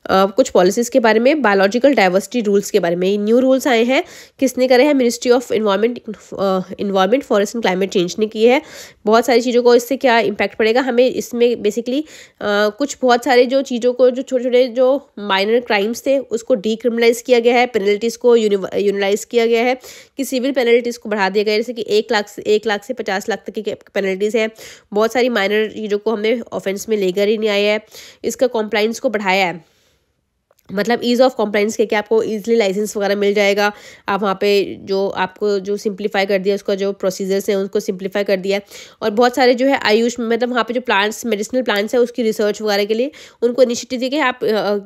कुछ पॉलिसीज़ के बारे में, बायोलॉजिकल डाइवर्सिटी रूल्स के बारे में। न्यू रूल्स आए हैं, किसने करे हैं? Ministry of environment forest and climate change ने की है। बहुत सारी चीज़ों को इससे क्या इम्पैक्ट पड़ेगा हमें, इसमें बेसिकली कुछ बहुत सारे जो चीज़ों को, जो छोटे छोटे जो माइनर क्राइम्स थे उसको डीक्रिमिनलाइज किया गया है, पेनल्टीज़ को यूनिलाइज किया गया है, कि सिविल पेनल्टीज़ को बढ़ा दिया गया है, जैसे कि 1 लाख से 50 लाख तक की पेनल्टीज़ है। बहुत सारी माइनर चीज़ों को हमने ऑफेंस में लेकर ही नहीं आया है। इसका कॉम्प्लाइंस को बढ़ाया है, मतलब ईज़ ऑफ कॉम्प्लाइंस के, आपको ईजिली लाइसेंस वगैरह मिल जाएगा। आप वहाँ पे जो आपको जो सिंप्लीफाई कर दिया, उसका जो प्रोसीजर्स हैं उनको सिंप्लीफाई कर दिया है। और बहुत सारे जो है आयुष, मतलब वहाँ पे जो प्लांट्स, मेडिसिनल प्लांट्स है, उसकी रिसर्च वगैरह के लिए उनको इनिशिएटिव दिया कि आप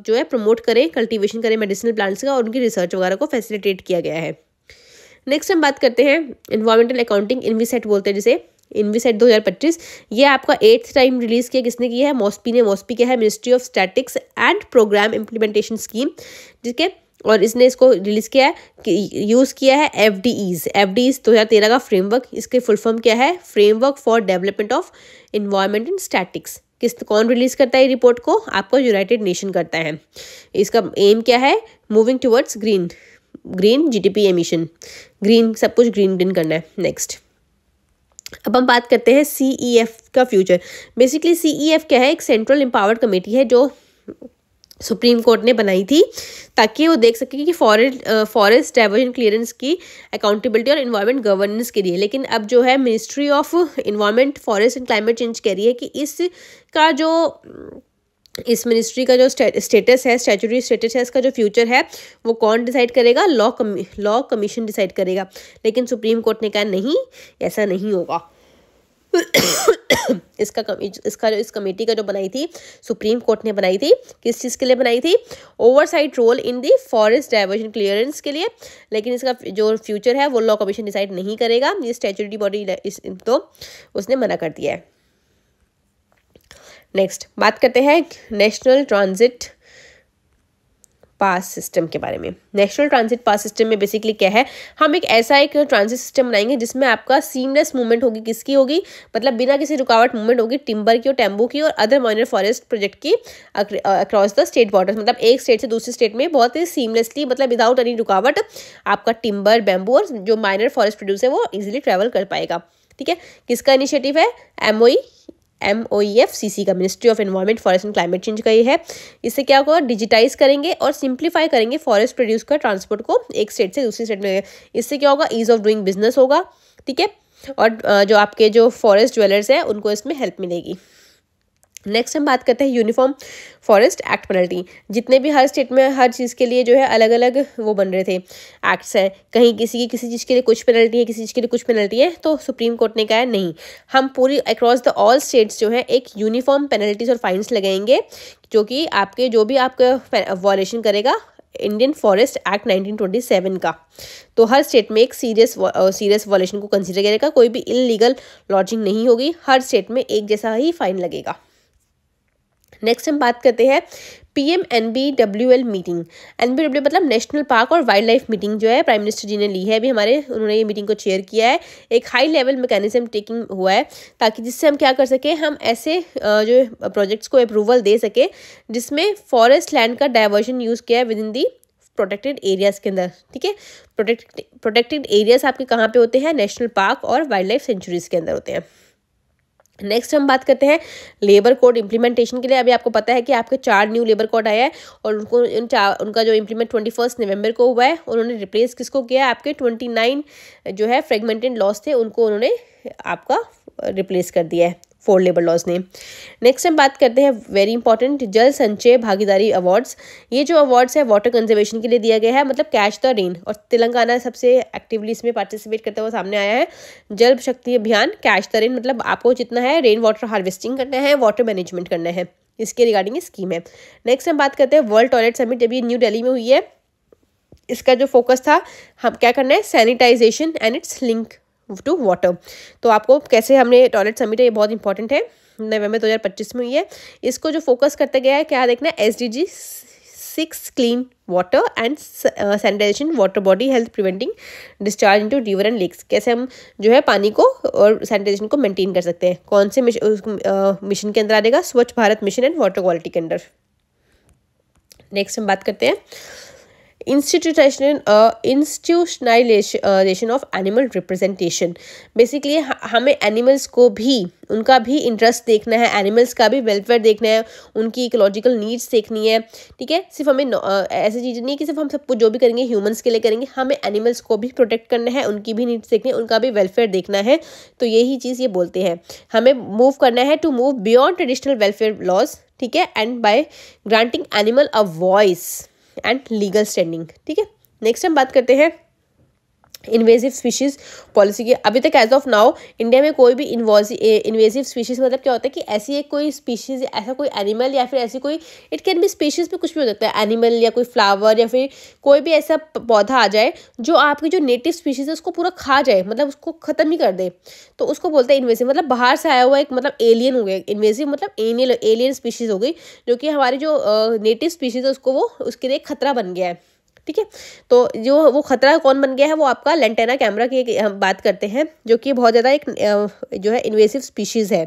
जो है प्रमोट करें, कल्टिवेशन करें मेडिसिनल प्लांट्स का, और उनकी रिसर्च वगैरह को फैसिलिटेट किया गया है। नेक्स्ट हम बात करते हैं एनवायरमेंटल अकाउंटिंग, इन्वीसेट बोलते हैं जिसे, इन्वीसेट 2025। ये आपका 8th टाइम रिलीज़ किया, किसने किया है? मॉस्पी ने। मॉस्पी क्या है? Ministry of statics and programme implementation scheme, ठीक है। और इसने इसको रिलीज़ किया है, यूज़ किया है एफडीईज 2013 का फ्रेमवर्क। इसके फुल फॉर्म क्या है? Framework for development of environment and statics. कौन रिलीज़ करता है ये रिपोर्ट को? आपका यूनाइटेड नेशन करता है। इसका एम क्या है? Moving towards green GDP emission, green, सब कुछ ग्रीन ग्रीन करना है। नेक्स्ट अब हम बात करते हैं CEF का फ्यूचर। बेसिकली CEF क्या है? एक सेंट्रल एम्पावर्ड कमेटी है जो सुप्रीम कोर्ट ने बनाई थी, ताकि वो देख सके कि फॉरेस्ट डाइवर्जन क्लियरेंस की अकाउंटेबिलिटी और इन्वायरमेंट गवर्नेंस के लिए। लेकिन अब जो है ministry of environment forest and climate change कह रही है कि इस मिनिस्ट्री का जो स्टेटस है, स्टैट्यूटरी स्टेटस है, इसका जो फ्यूचर है वो कौन डिसाइड करेगा? लॉ कमीशन डिसाइड करेगा। लेकिन सुप्रीम कोर्ट ने कहा नहीं, ऐसा नहीं होगा। इस कमेटी का जो बनाई थी, सुप्रीम कोर्ट ने बनाई थी, किस चीज़ के लिए बनाई थी? Oversight role in the forest diversion clearance के लिए। लेकिन इसका जो फ्यूचर है वो लॉ कमीशन डिसाइड नहीं करेगा, ये स्टैट्यूटरी बॉडी, तो उसने मना कर दिया है। नेक्स्ट बात करते हैं नेशनल ट्रांजिट पास सिस्टम के बारे में। नेशनल ट्रांजिट पास सिस्टम में बेसिकली क्या है? हम एक ट्रांजिट सिस्टम बनाएंगे जिसमें आपका सीमलेस मूवमेंट होगी। किसकी होगी? मतलब बिना किसी रुकावट मूवमेंट होगी टिम्बर की और टेम्बू की और अदर माइनर फॉरेस्ट प्रोजेक्ट की अक्रॉस द स्टेट बॉर्डर्स। मतलब एक स्टेट से दूसरी स्टेट में बहुत ही सीमलेसली, मतलब विदाउट एनी रुकावट, आपका टिम्बर, बैम्बू और जो माइनर फॉरेस्ट प्रोड्यूस है वो इजिली ट्रैवल कर पाएगा। ठीक है, किसका इनिशिएटिव है? MOEFCC का, ministry of environment forest and climate change का ये है। इससे क्या होगा? डिजिटाइज करेंगे और सिंप्लीफाई करेंगे फॉरेस्ट प्रोड्यूस का ट्रांसपोर्ट को एक स्टेट से दूसरी स्टेट में। इससे क्या होगा? ईज ऑफ डूइंग बिजनेस होगा, ठीक है, और जो आपके जो फॉरेस्ट ड्वेलर्स हैं उनको इसमें हेल्प मिलेगी। नेक्स्ट हम बात करते हैं यूनिफॉर्म फॉरेस्ट एक्ट पेनल्टी। जितने भी हर स्टेट में हर चीज़ के लिए जो है अलग अलग वो बन रहे थे, एक्ट्स हैं। कहीं किसी चीज़ के लिए कुछ पेनल्टी है, किसी चीज़ के लिए कुछ पेनल्टी है, तो सुप्रीम कोर्ट ने कहा है नहीं, हम पूरी अक्रॉस द ऑल स्टेट्स जो है एक यूनिफॉर्म पेनल्टीज और फाइन्स लगाएंगे, जो कि आपके जो भी आपका वॉलेशन करेगा इंडियन फॉरेस्ट एक्ट 1927 का, तो हर स्टेट में एक सीरियस वॉलेशन को कंसीडर करेगा। कोई भी इलीगल लॉजिंग नहीं होगी, हर स्टेट में एक जैसा ही फाइन लगेगा। नेक्स्ट हम बात करते हैं PMNBWL मीटिंग। NBWL मतलब नेशनल पार्क और वाइल्ड लाइफ मीटिंग जो है प्राइम मिनिस्टर जी ने ली है अभी उन्होंने ये मीटिंग को चेयर किया है। एक हाई लेवल मैकेनिज्म टेकिंग हुआ है ताकि जिससे हम क्या कर सके, हम ऐसे जो प्रोजेक्ट्स को अप्रूवल दे सके जिसमें फॉरेस्ट लैंड का डाइवर्जन यूज़ किया है with in the protected areas के अंदर। ठीक है, प्रोटेक्टेड एरियाज आपके कहाँ पे होते हैं? नेशनल पार्क और वाइल्ड लाइफ सेंचुरीज के अंदर होते हैं। नेक्स्ट हम बात करते हैं लेबर कोड इम्प्लीमेंटेशन के लिए। अभी आपको पता है कि आपके 4 न्यू लेबर कोड आया है और उनका जो इम्प्लीमेंट 21 नवंबर को हुआ है। उन्होंने रिप्लेस किसको किया है? आपके 29 जो है फ्रेगमेंटेड लॉज थे उनको उन्होंने आपका रिप्लेस कर दिया है 4 लेबर लॉज ने। नेक्स्ट हम बात करते हैं वेरी इंपॉर्टेंट जल संचय भागीदारी अवार्ड्स। ये जो अवार्ड्स है वाटर कंजर्वेशन के लिए दिया गया है, मतलब कैच द रेन, और तेलंगाना सबसे एक्टिवली इसमें पार्टिसिपेट करता हुआ सामने आया है। जल शक्ति अभियान कैच द रेन, मतलब आपको जितना है रेन वाटर हार्वेस्टिंग करना है, वाटर मैनेजमेंट करना है, इसके रिगार्डिंग ये स्कीम है। नेक्स्ट हम बात करते हैं वर्ल्ड टॉयलेट समिट, जब ये न्यू दिल्ली में हुई है। इसका जो फोकस था, हम क्या करना है? Sanitisation and its link to water. तो आपको कैसे हमने टॉयलेट समिट है, ये बहुत इंपॉर्टेंट है, नवंबर 2025 में हुई है। इसको जो फोकस करते गया है क्या देखना है? SDG 6 clean water and sanitisation water body health preventing discharge into river and lakes. कैसे हम जो है पानी को और सैनिटाइजेशन को मेंटेन कर सकते हैं, कौन से मिशन के अंदर आ जाएगा? Swachh Bharat mission and water quality के अंदर। नेक्स्ट हम बात करते हैं institutionalisation of animal representation. Basically हमें एनिमल्स को भी, उनका भी इंटरेस्ट देखना है, एनिमल्स का भी वेलफेयर देखना है, उनकी इकोलॉजिकल नीड्स देखनी है, ठीक है। सिर्फ हमें ऐसी चीज़ नहीं है कि सिर्फ हम सब कुछ जो भी करेंगे ह्यूमंस के लिए करेंगे, हमें एनिमल्स को भी प्रोटेक्ट करना है, उनकी भी नीड्स देखनी है, उनका भी वेलफेयर देखना है। तो यही चीज़ ये बोलते हैं, हमें मूव करना है to move beyond traditional welfare laws, ठीक है, and by granting animal a voice and legal standing, ठीक है। नेक्स्ट हम बात करते हैं इन्वेजिव स्पीशीज़ पॉलिसी की। अभी तक एज ऑफ नाउ इंडिया में कोई भी इन्वेजिव स्पीशीज़ मतलब क्या होता है कि ऐसी एक कोई स्पीशीज़, ऐसा कोई एनिमल या फिर ऐसी कोई, इट कैन बी स्पीशीज़ में कुछ भी हो सकता है, एनिमल या कोई फ्लावर या फिर कोई भी ऐसा पौधा आ जाए जो आपकी जो नेटिव स्पीशीज़ है उसको पूरा खा जाए, मतलब उसको ख़त्म ही कर दे, तो उसको बोलते हैं इन्वेजिव। मतलब बाहर से आया हुआ एक मतलब एलियन हो गया, इन्वेजिव मतलब एलियन स्पीशीज़ हो गई, जो कि हमारी जो नेटिव स्पीशीज़ है उसको वो उसके लिए खतरा बन गया है, ठीक है। तो जो वो खतरा कौन बन गया है, वो आपका लेंटेना कैमरा की हम बात करते हैं, जो कि बहुत ज़्यादा एक जो है इन्वेसिव स्पीशीज़ है,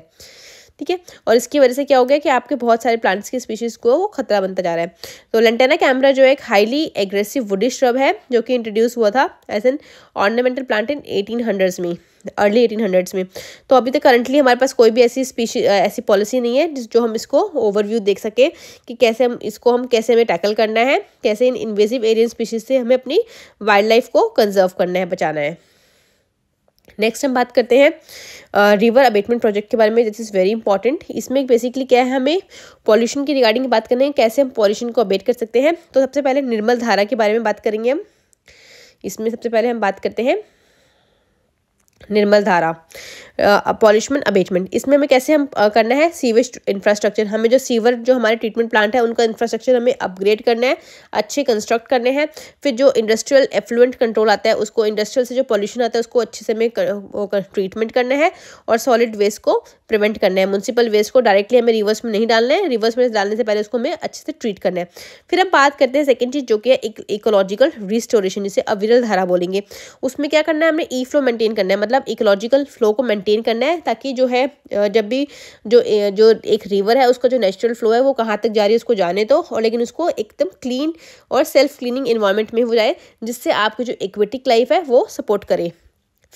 ठीक है। और इसकी वजह से क्या हो गया कि आपके बहुत सारे प्लांट्स की स्पीशीज़ को वो खतरा बनता जा रहा है। तो लेंटेना कैमरा जो एक हाईली एग्रेसिव वुडी श्रब है, जो कि इंट्रोड्यूस हुआ था as an ornamental plant in 1800s में, अर्ली 1800s में। तो अभी तक करंटली हमारे पास कोई भी ऐसी पॉलिसी नहीं है जो हम इसको ओवरव्यू देख सके कि कैसे हम इसको कैसे हमें टैकल करना है, कैसे इन इन्वेजिव एलियन स्पीशीज़ से हमें अपनी वाइल्ड लाइफ को कंजर्व करना है, बचाना है। नेक्स्ट हम बात करते हैं रिवर अबेटमेंट प्रोजेक्ट के बारे में। This is very important. इसमें बेसिकली क्या है, हमें पॉल्यूशन की रिगार्डिंग बात करनी है, कैसे हम पॉल्यूशन को अबेट कर सकते हैं। तो सबसे पहले निर्मल धारा के बारे में बात करेंगे हम। इसमें सबसे पहले हम बात करते हैं निर्मल धारा पॉल्यूशन अबेटमेंट। इसमें हमें कैसे करना है, सीवेज इंफ्रास्ट्रक्चर, हमें जो सीवर जो हमारे ट्रीटमेंट प्लांट है उनका इंफ्रास्ट्रक्चर हमें अपग्रेड करना है, अच्छे कंस्ट्रक्ट करने हैं। फिर जो इंडस्ट्रियल एफ्लुएंट कंट्रोल आता है उसको, इंडस्ट्रियल से जो पॉल्यूशन आता है उसको अच्छे से हमें ट्रीटमेंट करना है, और सॉलिड वेस्ट को प्रिवेंट करना है। म्यूनसिपल वेस्ट को डायरेक्टली हमें रिवर्स में नहीं डालना है, रिवर्स में डालने से पहले उसको हमें अच्छे से ट्रीट करना है। फिर हम बात करते हैं सेकेंड चीज़, जो कि है इकोलॉजिकल रिस्टोरेशन, जिसे अविरल धारा बोलेंगे। उसमें क्या करना है, हमें ई फ्लो मेंटेन करना है, मतलब इकोलॉजिकल फ्लो को मेंटेन करना है, ताकि जो है जब भी जो एक रिवर है उसका जो नेचुरल फ्लो है वो कहाँ तक जा रही है उसको जाने दो, और लेकिन उसको एकदम क्लीन और सेल्फ क्लीनिंग इन्वायरमेंट में हो जाए, जिससे आपकी जो एक्वेटिक लाइफ है वो सपोर्ट करे।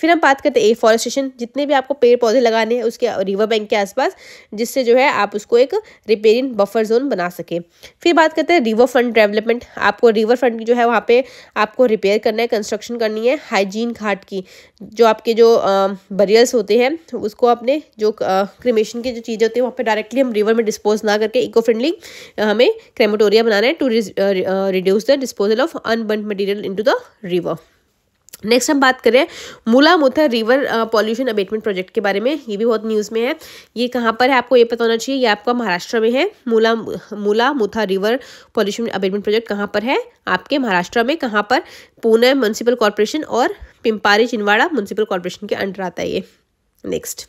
फिर हम बात करते हैं एफॉरेस्टेशन, जितने भी आपको पेड़ पौधे लगाने हैं उसके रिवर बैंक के आसपास, जिससे जो है आप उसको एक रिपेरियन बफर जोन बना सके। फिर बात करते हैं रिवर फ्रंट डेवलपमेंट। आपको रिवर फ्रंट की जो है वहाँ पे आपको रिपेयर करना है, कंस्ट्रक्शन करनी है। हाइजीन घाट की, जो आपके जो बरियल्स होते हैं उसको अपने जो क्रिमेशन की जो चीज़ें होती है वहाँ पे डायरेक्टली हम रिवर में डिस्पोज ना करके इको फ्रेंडली हमें क्रेमेटोरिया बनाना है to reduce the disposal of unburned material into the river. Next हम बात करें Mula Mutha river pollution abatement project के बारे में। ये भी बहुत न्यूज़ में है। ये कहाँ पर है आपको ये पता होना चाहिए। ये आपका महाराष्ट्र में है। Mula Mutha river pollution abatement project कहाँ पर है, आपके महाराष्ट्र में। कहाँ पर, पुणे म्यूनसिपल कॉर्पोरेशन और पिंपारी चिनवाड़ा म्यूनसिपल कॉर्पोरेशन के अंडर आता है ये। नेक्स्ट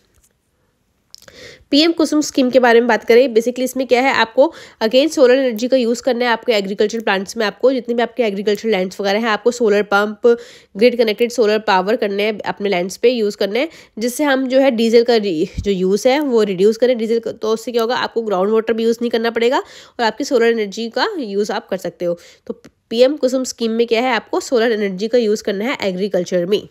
पीएम कुसुम स्कीम के बारे में बात करें। बेसिकली इसमें क्या है, आपको अगेन सोलर एनर्जी का यूज़ करना है आपके एग्रीकल्चर प्लांट्स में। आपको जितने भी आपके एग्रीकल्चर लैंड्स वगैरह हैं, आपको solar pump, grid connected solar power करने हैं, अपने लैंड्स पे यूज़ करने हैं, जिससे हम जो है डीजल का जो यूज़ है वो रिड्यूस करें। डीजल तो उससे क्या होगा, आपको ग्राउंड वाटर भी यूज़ नहीं करना पड़ेगा और आपकी सोलर एनर्जी का यूज़ आप कर सकते हो। तो पीएम कुसुम स्कीम में क्या है, आपको सोलर एनर्जी का यूज़ करना है एग्रीकल्चर में।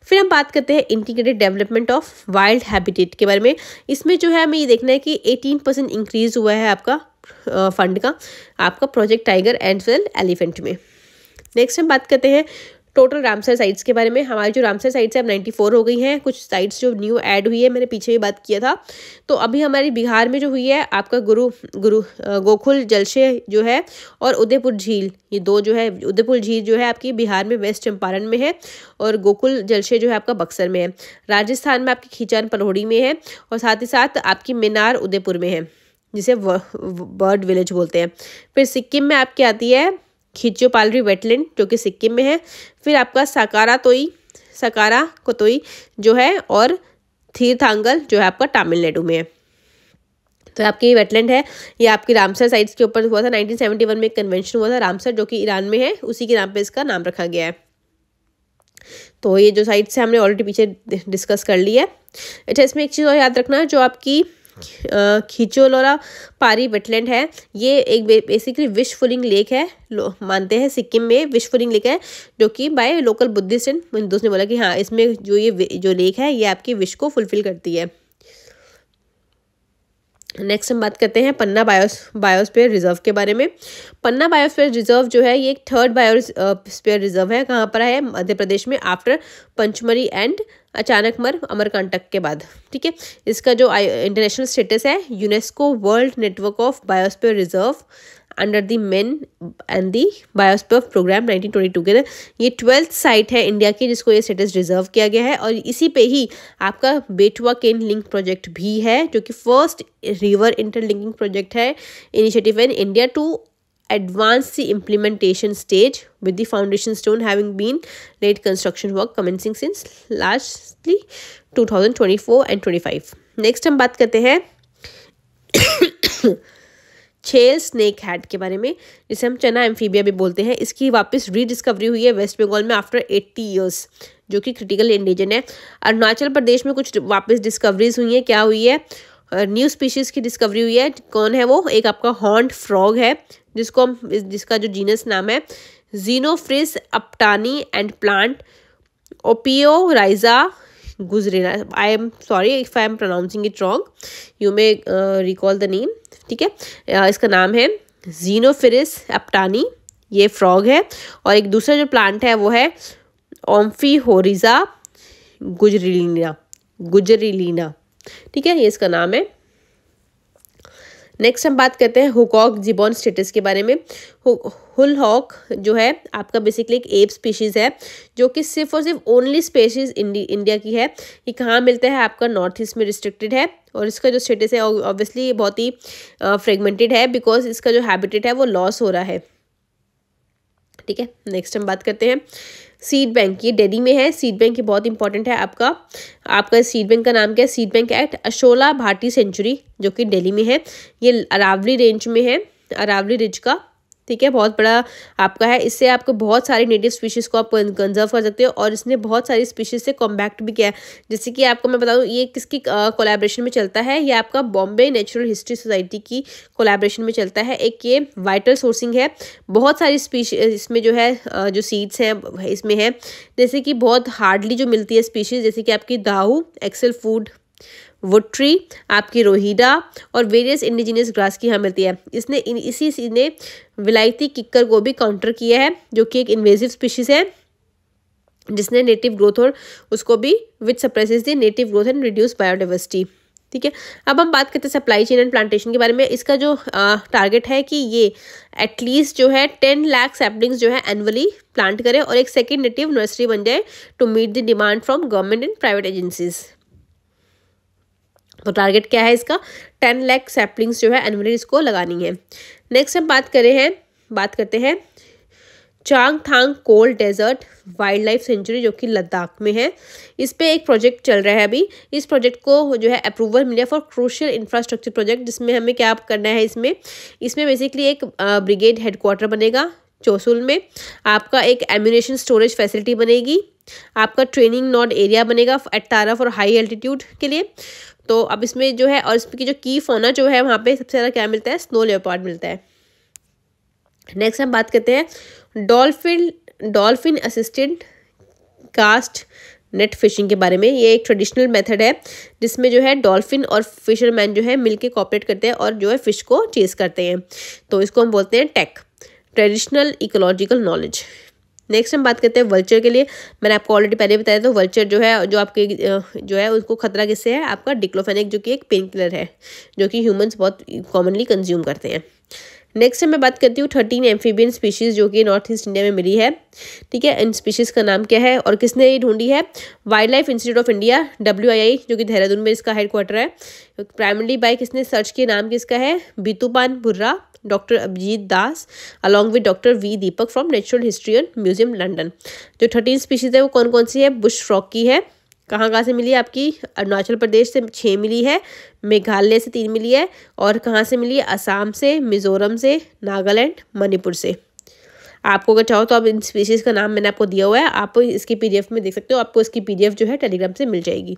फिर हम बात करते हैं integrated development of wild habitat के बारे में। इसमें जो है हमें ये देखना है कि 18% इंक्रीज हुआ है आपका फंड का, आपका project tiger and well elephant में। नेक्स्ट हम बात करते हैं टोटल रामसर साइट्स के बारे में। हमारी जो रामसर साइट्स है अब 94 हो गई हैं। कुछ साइट्स जो न्यू ऐड हुई है, मैंने पीछे भी बात किया था। तो अभी हमारी बिहार में जो हुई है आपका गोकुल जलाशय जो है और उदयपुर झील, ये दो जो है, उदयपुर झील जो है आपकी बिहार में वेस्ट चंपारण में है और गोकुल जलाशय जो है आपका बक्सर में है। राजस्थान में आपकी खींचान पलहोड़ी में है और साथ ही साथ आपकी मिनार उदयपुर में है, जिसे बर्ड विलेज बोलते हैं। फिर सिक्किम में आपकी आती है खिच्चोपालरी वेटलैंड, जो कि सिक्किम में है। फिर आपका सकारा कोतोई जो है और थीरथांगल जो है आपका तमिलनाडु में है। तो आपकी ये वेटलैंड है, ये आपकी रामसर साइट्स के ऊपर हुआ था। 1971 में एक कन्वेंशन हुआ था रामसर, जो कि ईरान में है, उसी के नाम पे इसका नाम रखा गया है। तो ये जो साइट्स है हमने ऑलरेडी पीछे डिस्कस कर ली है। अच्छा, इसमें एक चीज़ और याद रखना, जो आपकी खिचोलोरा पारी वेटलैंड है। ये एक बेसिकली विश फुलिंग लेक है, मानते हैं सिक्किम में विश फुलिंग लेक है, जो कि by local Buddhist and Hindus ने बोला कि हाँ इसमें जो लेक है ये आपकी विश को फुलफिल करती है। नेक्स्ट हम बात करते हैं पन्ना बायोस्फीयर रिजर्व के बारे में। पन्ना बायोस्फीयर रिजर्व जो है ये एक थर्ड बायोस्फीयर रिजर्व है। कहाँ पर है? मध्य प्रदेश में, आफ्टर पंचमढ़ी एंड अचानकमर अमरकंटक के बाद। ठीक है, इसका जो इंटरनेशनल स्टेटस है UNESCO world network of biosphere reserve under the man and the biosphere programme 1922 के। ये 12th साइट है इंडिया की जिसको ये स्टेटस रिजर्व किया गया है, और इसी पे ही आपका बेटवा केन लिंक प्रोजेक्ट भी है, जो कि फर्स्ट रिवर इंटरलिंकिंग प्रोजेक्ट है initiative in India to advance the implementation stage with the foundation stone having been laid, construction work commencing since lastly 2024 and 25। Next हम बात करते हैं छेल स्नेक हैट के बारे में, जिसे हम चना एम्फीबिया भी बोलते हैं। इसकी वापस रीडिस्कवरी हुई है वेस्ट बंगाल में आफ्टर 80 ईयर्स, जो कि क्रिटिकल इंडेंजर है। अरुणाचल प्रदेश में कुछ वापस डिस्कवरीज हुई है। क्या हुई है? न्यू स्पीशीज की डिस्कवरी हुई है। कौन है वो? एक आपका हॉर्न्ड फ्रॉग है, जिसका जो जीनस नाम है Xenophrys apatani and plant Ophiorrhiza गुजरेना। I am sorry if I am pronouncing it wrong, you may recall the name. ठीक है, इसका नाम है जीनोफ्रिस अपटानी, ये फ्रॉग है। और एक दूसरा जो प्लांट है वो है ओम्फीहोरिजा गुजरेलिना। ठीक है, ये इसका नाम है। नेक्स्ट हम बात करते हैं हुकॉक जिबॉन स्टेटस के बारे में। हुल हॉक जो है आपका बेसिकली एक एप स्पीशीज़ है, जो कि सिर्फ और सिर्फ ओनली स्पीशीज़ इंडिया की है। ये कहाँ मिलता है? आपका नॉर्थ ईस्ट में रिस्ट्रिक्टेड है, और इसका जो स्टेटस है ऑब्वियसली बहुत ही फ्रेगमेंटेड है, बिकॉज इसका जो हैबिटेट है वो लॉस हो रहा है। ठीक है, नेक्स्ट हम बात करते हैं सीड बैंक। ये दिल्ली में है। सीड बैंक ये बहुत इंपॉर्टेंट है। आपका सीड बैंक का नाम क्या है? Seed bank at Asola Bhati sanctuary, जो कि दिल्ली में है। ये अरावली रेंज में है, अरावली रिज का। ठीक है, बहुत बड़ा आपका है। इससे आपको बहुत सारी नेटिव स्पीशीज़ को आप कंजर्व कर सकते हो, और इसने बहुत सारी स्पीशीज़ से कॉम्बैक्ट भी किया है। जैसे कि आपको मैं बता दूं, ये किसकी कोलैबोरेशन में चलता है? ये आपका बॉम्बे नेचुरल हिस्ट्री सोसाइटी की कोलैबोरेशन में चलता है। एक ये वाइटल सोर्सिंग है। बहुत सारी स्पीशीज इसमें जो है जो सीड्स हैं इसमें है, जैसे कि बहुत हार्डली जो मिलती है स्पीशीज़, जैसे कि आपकी दाहू, एक्सेल फूड, वुड ट्री, आपकी रोहिडा और वेरियस इंडिजिनियस ग्रास की यहाँ मिलती है। इसी ने विलायती किक्कर को भी काउंटर किया है, जो कि एक इन्वेजिव स्पीशीज है, जिसने नेटिव ग्रोथ और उसको भी which suppresses the native growth and reduce biodiversity. ठीक है, अब हम बात करते हैं सप्लाई चेन एंड प्लांटेशन के बारे में। इसका जो टारगेट है कि ये एटलीस्ट जो है 10 लाख सैपलिंग्स जो है एनुअली प्लांट करे, और एक सेकेंड नेटिव नर्सरी बन जाए to meet the demand from government and private agencies. तो टारगेट क्या है इसका? 10 लाख सैपलिंग्स जो है एनुअली इसको लगानी है। नेक्स्ट हम बात करते हैं Changthang cold desert wildlife sanctuary, जो कि लद्दाख में है। इस पे एक प्रोजेक्ट चल रहा है अभी। इस प्रोजेक्ट को जो है अप्रूवल मिला फॉर क्रूशियल इंफ्रास्ट्रक्चर प्रोजेक्ट, जिसमें हमें क्या करना है? इसमें बेसिकली एक ब्रिगेड हेडक्वार्टर बनेगा चोसुल में। आपका एक एम्यूनेशन स्टोरेज फैसिलिटी बनेगी। आपका ट्रेनिंग नोड एरिया बनेगा एट फॉर हाई एल्टीट्यूड के लिए। तो अब इसमें जो है, और इसकी जो की फौना जो है वहाँ पे सबसे ज़्यादा क्या मिलता है? स्नो लेपर्ड मिलता है। नेक्स्ट हम बात करते हैं dolphin assistant cast net fishing के बारे में। ये एक ट्रेडिशनल मेथड है, जिसमें जो है डॉल्फिन और फिशरमैन जो है मिलके कॉपरेट करते हैं और जो है फिश को चेस करते हैं। तो इसको हम बोलते हैं TEK, traditional ecological knowledge. Next हम बात करते हैं वल्चर के लिए। मैंने आपको ऑलरेडी पहले बताया था, वल्चर जो है जो आपके जो है उसको खतरा किससे है? आपका डिक्लोफेनेक, जो कि एक पेन किलर है, जो कि ह्यूमंस बहुत कॉमनली कंज्यूम करते हैं। नेक्स्ट मैं बात करती हूँ 13 एम्फीबियन स्पीशीज़ जो कि नॉर्थ ईस्ट इंडिया में मिली है। ठीक है, इन स्पीशीज़ का नाम क्या है और किसने ये ढूंढी है? Wild life institute of India WII, जो कि देहरादून में इसका हेडक्वार्टर है। प्राइमरली बाय किसने सर्च किया? नाम किसका है? बीतूपान बुर्रा, doctor Abhijit Das along with doctor V Deepak from natural history and museum London. जो 13 स्पीशीज़ है वो कौन कौन सी है? बुश फ्रॉग की है। कहाँ से मिली है? आपकी अरुणाचल प्रदेश से 6 मिली है, मेघालय से 3 मिली है, और कहाँ से मिली है? असम से, मिजोरम से, नागालैंड, मणिपुर से। आपको अगर चाहो तो अब इन स्पीशीज़ का नाम मैंने आपको दिया हुआ है, आप इसकी PDF में देख सकते हो। आपको इसकी PDF जो है टेलीग्राम से मिल जाएगी।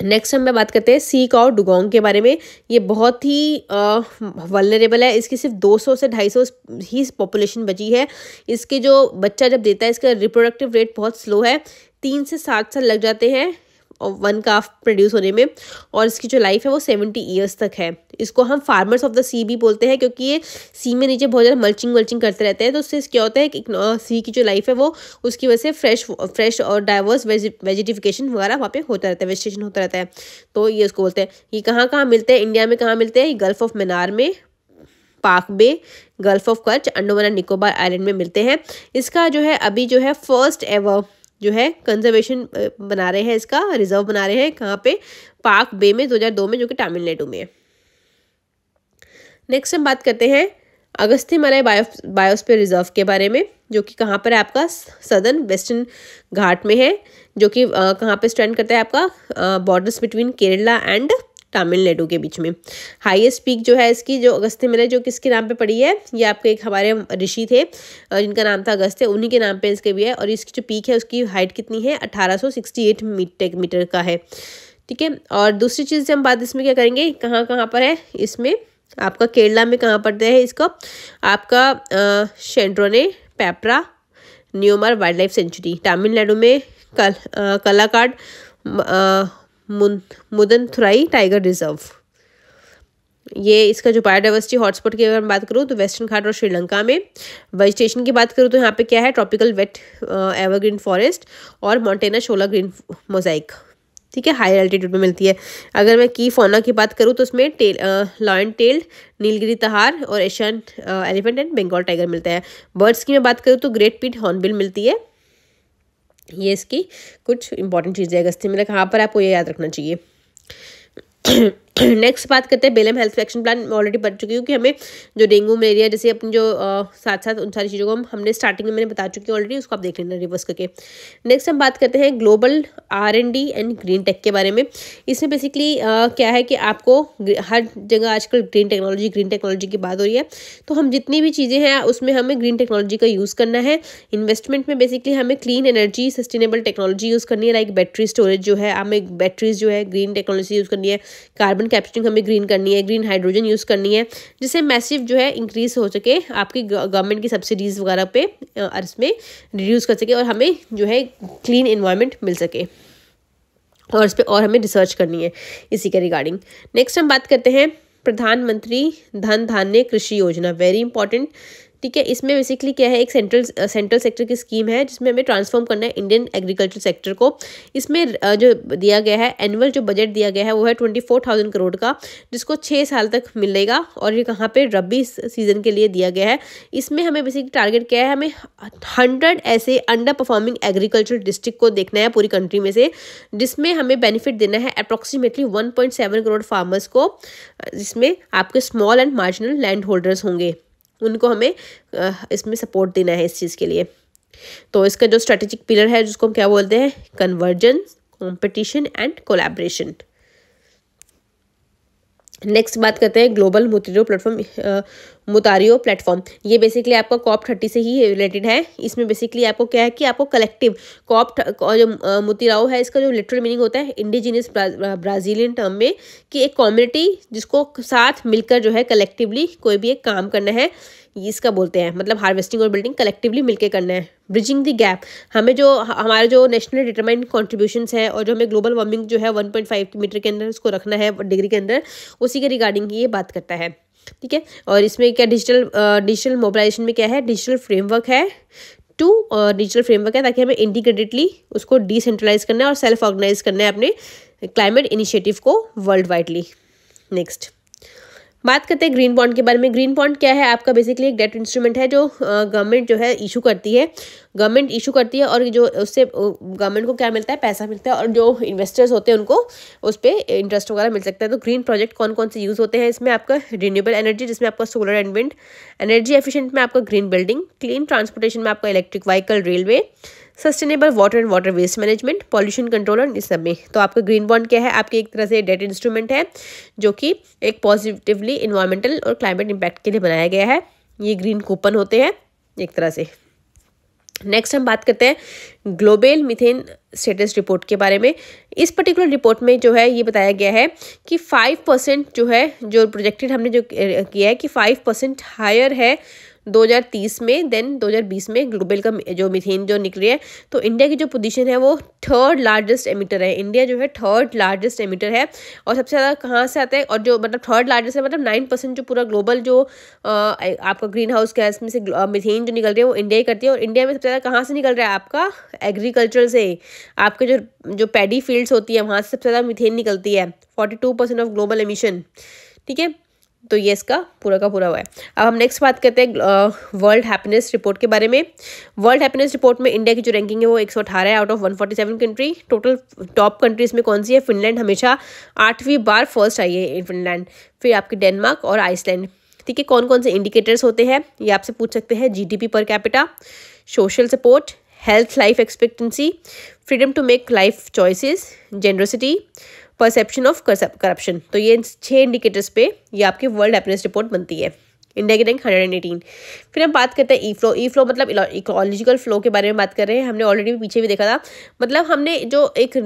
नेक्स्ट हम बात करते हैं सीक और डुगोंग के बारे में। ये बहुत ही वल्नरेबल है, इसकी सिर्फ 200 से 250 ही पॉपुलेशन बची है। इसके जो बच्चा जब देता है, इसका रिप्रोडक्टिव रेट बहुत स्लो है, 3 से 7 साल लग जाते हैं और 1 काफ प्रोड्यूस होने में, और इसकी जो लाइफ है वो 70 ईयर्स तक है। इसको हम फार्मर्स ऑफ द सी भी बोलते हैं, क्योंकि ये सी में नीचे बहुत ज़्यादा मल्चिंग करते रहते हैं। तो उससे क्या होता है कि सी की जो लाइफ है वो उसकी वजह से फ्रेश और डाइवर्स वेजिटिफिकेशन वगैरह वहाँ पे होता रहता है, वेजिटेशन होता रहता है। तो ये उसको बोलते हैं। ये कहाँ मिलते हैं इंडिया में, कहाँ मिलते हैं? ये गल्फ ऑफ मन्नार में, Palk bay, gulf of Kutch, Andaman and Nicobar island में मिलते हैं। इसका जो है अभी जो है फर्स्ट एवर जो है कंजर्वेशन बना रहे हैं, इसका रिजर्व बना रहे हैं। कहाँ पे? पाक बे में 2002 में, जो कि तमिलनाडु में है। नेक्स्ट हम बात करते हैं अगस्त्यमलई बायोस्फीयर रिजर्व के बारे में, जो कि कहाँ पर है? आपका सदर्न वेस्टर्न घाट में है, जो कि कहाँ पे स्टैंड करता है? आपका borders between Kerala and Tamil Nadu के बीच में। हाईएस्ट पीक जो है इसकी, जो अगस्त्यमलई, जो किसके नाम पे पड़ी है? ये आपके एक हमारे ऋषि थे जिनका नाम था अगस्त्य, उन्हीं के नाम पे इसके भी है। और इसकी जो पीक है उसकी हाइट कितनी है? 1868 मीटर का है। ठीक है। और दूसरी चीज़ से हम बात इसमें क्या करेंगे, कहाँ पर है? इसमें आपका केरला में कहाँ पड़ता है इसका? आपका शेंड्रोने पेपरा न्यूमर वाइल्ड लाइफ सेंचुरी। तमिलनाडु में कलाकाड मुदनथुराई टाइगर रिजर्व। ये इसका जो बायोडाइवर्सिटी हॉटस्पॉट की अगर मैं बात करूँ तो वेस्टर्न घाट और श्रीलंका में। वेजिटेशन की बात करूँ तो यहाँ पे क्या है? ट्रॉपिकल वेट एवरग्रीन फॉरेस्ट और मोंटेना शोला ग्रीन मोजाइक। ठीक है, हाई एल्टीट्यूड में मिलती है। अगर मैं की फौना की बात करूँ तो उसमें लॉयन टेल्ड, नीलगिरी तहार और Asian elephant and Bengal tiger मिलता है। बर्ड्स की मैं बात करूँ तो ग्रेट पीट हॉर्नबिल मिलती है। ये इसकी कुछ इंपॉर्टेंट चीज़ें है अगस्त्यमलई कहाँ पर, आपको ये याद रखना चाहिए। नेक्स्ट बात करते हैं बेलम हेल्थ एक्शन प्लान। मैं ऑलरेडी पढ़ चुकी हूँ कि हमें जो डेंगू मलेरिया जैसे अपनी जो साथ साथ उन सारी चीज़ों को हमने स्टार्टिंग में मैंने बता चुकी हूँ ऑलरेडी, उसको आप देख लेना रिवर्स करके। नेक्स्ट हम बात करते हैं global R&D and green take के बारे में। इसमें बेसिकली क्या है कि आपको हर जगह आजकल ग्रीन टेक्नोलॉजी की बात हो रही है, तो हम जितनी भी चीज़ें हैं उसमें हमें ग्रीन टेक्नोलॉजी का यूज़ करना है। इन्वेस्टमेंट में बेसिकली हमें clean energy, sustainable technology use करनी है, लाइक बैटरी स्टोरेज जो है, हमें बैटरीज जो है ग्रीन टेक्नोलॉजी यूज़ करनी है, कार्बन कैप्चरिंग हमें ग्रीन करनी है, ग्रीन हाइड्रोजन यूज़ करनी है, जिससे मैसिव जो है इंक्रीज हो सके, आपकी गवर्नमेंट की सब्सिडीज़ वगैरह पे इसमें रिड्यूस कर सके और हमें जो है क्लीन एनवायरनमेंट मिल सके, और इस पर और हमें रिसर्च करनी है इसी के रिगार्डिंग। नेक्स्ट हम बात करते हैं प्रधानमंत्री धन धान्य कृषि योजना, वेरी इंपॉर्टेंट। ठीक है, इसमें बेसिकली क्या है, एक सेंट्रल सेक्टर की स्कीम है जिसमें हमें ट्रांसफॉर्म करना है इंडियन एग्रीकल्चर सेक्टर को। इसमें जो दिया गया है एनुअल जो बजट दिया गया है वो है 24,000 करोड़ का, जिसको 6 साल तक मिलेगा, और ये कहाँ पे? रबी सीजन के लिए दिया गया है। इसमें हमें बेसिकली टारगेट क्या है, हमें 100 ऐसे अंडर परफॉर्मिंग एग्रीकल्चर डिस्ट्रिक्ट को देखना है पूरी कंट्री में से, जिसमें हमें बेनिफिट देना है अप्रॉक्सीमेटली 1.7 करोड़ फार्मर्स को, जिसमें आपके small and marginal land holders होंगे, उनको हमें इसमें सपोर्ट देना है इस चीज़ के लिए। तो इसका जो स्ट्रेटेजिक पिलर है जिसको हम क्या बोलते हैं? Convergence, competition and collaboration. Next बात करते हैं ग्लोबल मुतारियो प्लेटफॉर्म। ये बेसिकली आपका COP30 से ही रिलेटेड है। इसमें बेसिकली आपको क्या है कि आपको कलेक्टिव जो मुतिराओ है, इसका जो लिटरल मीनिंग होता है इंडिजिनियस ब्राज़ीलियन टर्म में, कि एक कम्युनिटी जिसको साथ मिलकर जो है कलेक्टिवली कोई भी एक काम करना है, इसका बोलते हैं। मतलब हार्वेस्टिंग और बिल्डिंग कलेक्टिवली मिलकर करना है। ब्रिजिंग द गैप, हमें जो हमारे जो नेशनल डिटरमाइंड कॉन्ट्रीब्यूशंस है और जो हमें ग्लोबल वार्मिंग जो है 1.5 मीटर के अंदर उसको रखना है, डिग्री के अंदर, उसी के रिगार्डिंग ये बात करता है। ठीक है, और इसमें क्या डिजिटल मोबिलाइजेशन में क्या है? डिजिटल फ्रेमवर्क है ताकि हमें इंटीग्रेटेडली उसको डिसेंट्रलाइज करना है और सेल्फ ऑर्गेनाइज करना है अपने क्लाइमेट इनिशिएटिव को वर्ल्ड वाइडली। नेक्स्ट बात करते हैं ग्रीन बॉन्ड के बारे में। ग्रीन बॉन्ड क्या है? आपका बेसिकली एक डेट इंस्ट्रूमेंट है जो गवर्नमेंट जो है इशू करती है, और जो उससे गवर्नमेंट को क्या मिलता है? पैसा मिलता है, और जो इन्वेस्टर्स होते हैं उनको उस पर इंटरेस्ट वगैरह मिल सकता है। तो ग्रीन प्रोजेक्ट कौन कौन से यूज़ होते हैं इसमें? आपका रिन्यूएबल एनर्जी, जिसमें आपका solar and wind, energy efficient में आपका ग्रीन बिल्डिंग, क्लीन ट्रांसपोर्टेशन में आपका electric vehicle, railway, sustainable water and water waste management, pollution control, इस सब में। तो आपका ग्रीन बॉन्ड क्या है? आपकी एक तरह से डेट इंस्ट्रूमेंट है जो कि एक पॉजिटिवली इन्वायरमेंटल और क्लाइमेट इम्पैक्ट के लिए बनाया गया है। ये ग्रीन कूपन होते हैं एक तरह से। नेक्स्ट हम बात करते हैं ग्लोबल मीथेन स्टेटस रिपोर्ट के बारे में। इस पर्टिकुलर रिपोर्ट में जो है ये बताया गया है कि 5% जो है, जो प्रोजेक्टेड हमने जो किया है कि 5% हायर है 2030 में देन 2020 में ग्लोबल का जो मीथेन जो निकली है। तो इंडिया की जो पोजीशन है वो थर्ड लार्जेस्ट एमिटर है। इंडिया जो है थर्ड लार्जेस्ट एमिटर है। और सबसे ज़्यादा कहाँ से आता है, और जो मतलब थर्ड लार्जेस्ट है मतलब 9% जो पूरा ग्लोबल जो आपका ग्रीन हाउस गैस में से मीथेन जो निकल रही है वो इंडिया ही करती है। और इंडिया में सबसे ज़्यादा कहाँ से निकल रहा है, आपका एग्रीकल्चर से। आपके जो पैडी फील्ड्स होती है वहाँ से सबसे ज़्यादा मीथेन निकलती है, 42% ऑफ ग्लोबल एमिशन। ठीक है, तो ये इसका पूरा का पूरा हुआ है। अब हम नेक्स्ट बात करते हैं वर्ल्ड हैप्पीनेस रिपोर्ट के बारे में। वर्ल्ड हैप्पीनेस रिपोर्ट में इंडिया की जो रैंकिंग है वो 118 है out of 147 country. Total top countries में कौन सी है, फिनलैंड हमेशा 8वीं बार फर्स्ट आई है फिनलैंड, फिर आपकी डेनमार्क और आइसलैंड। ठीक है, कौन कौन से इंडिकेटर्स होते हैं ये आपसे पूछ सकते हैं। GDP per capita, social support, health life expectancy, freedom to make life choices, generosity, perception of corruption. तो ये 6 इंडिकेटर्स पे ये आपकी वर्ल्ड हैप्पीनेस रिपोर्ट बनती है। इंडिया की रैंक 118। फिर हम बात करते हैं ई फ्लो। ई फ्लो मतलब इकोलॉजिकल फ्लो के बारे में बात कर रहे हैं। हमने ऑलरेडी पीछे भी देखा था, मतलब हमने जो एक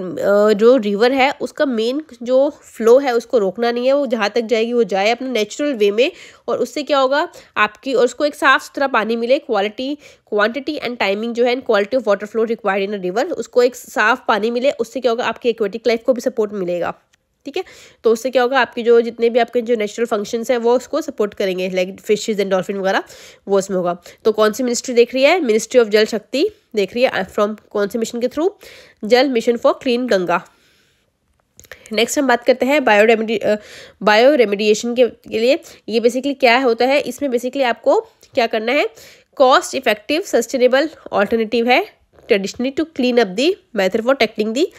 जो रिवर है उसका मेन जो फ्लो है उसको रोकना नहीं है। वो जहाँ तक जाएगी वो जाए अपने नेचुरल वे में, और उससे क्या होगा आपकी, और उसको एक साफ सुथरा पानी मिले। क्वांटिटी एंड टाइमिंग जो है, quality of water flow required in a river, उसको एक साफ पानी मिले। उससे क्या होगा आपकी एक्वेटिक लाइफ को भी सपोर्ट मिलेगा। ठीक है, तो उससे क्या होगा आपकी जो जितने भी आपके जो नेचुरल फंक्शंस हैं वो उसको सपोर्ट करेंगे, लाइक फिशेज एंड डॉल्फिन वगैरह वो उसमें होगा। तो कौन सी मिनिस्ट्री देख रही है, मिनिस्ट्री ऑफ जल शक्ति देख रही है। फ्रॉम कौन से मिशन के थ्रू, जल mission for clean Ganga. Next हम बात करते हैं बायो रेमेडिएशन के लिए। ये बेसिकली क्या होता है, इसमें बेसिकली आपको क्या करना है, कॉस्ट इफेक्टिव सस्टेनेबल ऑल्टरनेटिव है traditionally to clean up the method for tackling the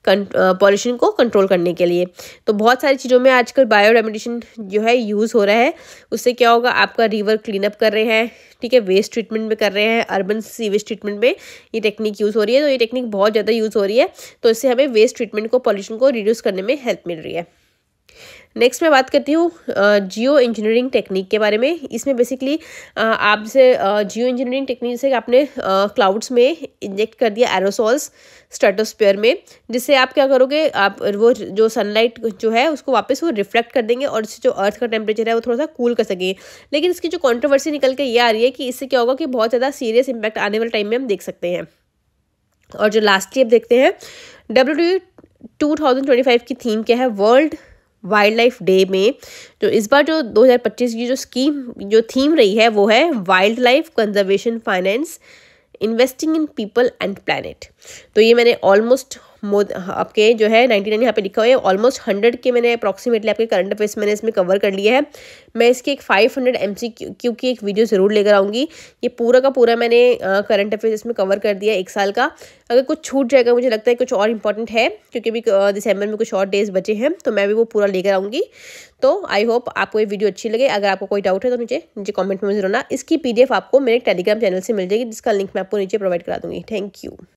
pollution को कंट्रोल करने के लिए। तो बहुत सारी चीज़ों में आजकल बायो रेमेडिएशन जो है यूज़ हो रहा है। उससे क्या होगा आपका रिवर क्लीन अप कर रहे हैं, ठीक है, वेस्ट ट्रीटमेंट में कर रहे हैं, अर्बन सीवेज ट्रीटमेंट में ये टेक्निक यूज़ हो रही है। तो ये टेक्निक बहुत ज़्यादा यूज़ हो रही है, तो इससे हमें वेस्ट ट्रीटमेंट को, पॉल्यूशन को रिड्यूस करने में हेल्प मिल रही है। नेक्स्ट मैं बात करती हूँ जियो इंजीनियरिंग टेक्निक के बारे में। इसमें बेसिकली आप जैसे जियो इंजीनियरिंग टेक्निक से आपने क्लाउड्स में इंजेक्ट कर दिया एरोसॉल्स स्ट्रेटोस्फीयर में, जिससे आप क्या करोगे, आप वो जो सनलाइट जो है उसको वापस वो रिफ्लेक्ट कर देंगे और इससे जो अर्थ का टेम्परेचर है वो थोड़ा सा कूल कर सके। लेकिन इसकी जो कंट्रोवर्सी निकल के ये आ रही है कि इससे क्या होगा कि बहुत ज़्यादा सीरियस इम्पैक्ट आने वाले टाइम में हम देख सकते हैं। और जो लास्टली अब देखते हैं WWDC 2025 की थीम क्या है, वर्ल्ड वाइल्ड लाइफ डे में जो इस बार जो 2025 की जो थीम रही है वो है wild life conservation finance investing in people and planet. तो ये मैंने ऑलमोस्ट आपके जो है 99 यहाँ पे लिखा हुआ है, ऑलमोस्ट 100 के मैंने अप्रॉक्सीमेटली आपके करंट अफेयर्स मैंने इसमें कवर कर लिया है। मैं इसकी एक 500 MCQ की एक वीडियो ज़रूर लेकर आऊँगी। ये पूरा का पूरा मैंने करंट अफेयर्स इसमें कवर कर दिया 1 साल का। अगर कुछ छूट जाएगा, मुझे लगता है कुछ और इंपॉर्टेंट है क्योंकि अभी दिसंबर में कुछ और डेज बचे हैं, तो मैं भी वो पूरा लेकर आऊँगी। तो आई होप आपको ये वीडियो अच्छी लगे। अगर आपको कोई डाउट है तो नीचे कमेंट में ज़रूर ना। इसकी PDF आपको मेरे टेलीग्राम चैनल से मिल जाएगी, जिसका लिंक मैं आपको नीचे प्रोवाइड करा दूँगी। Thank you.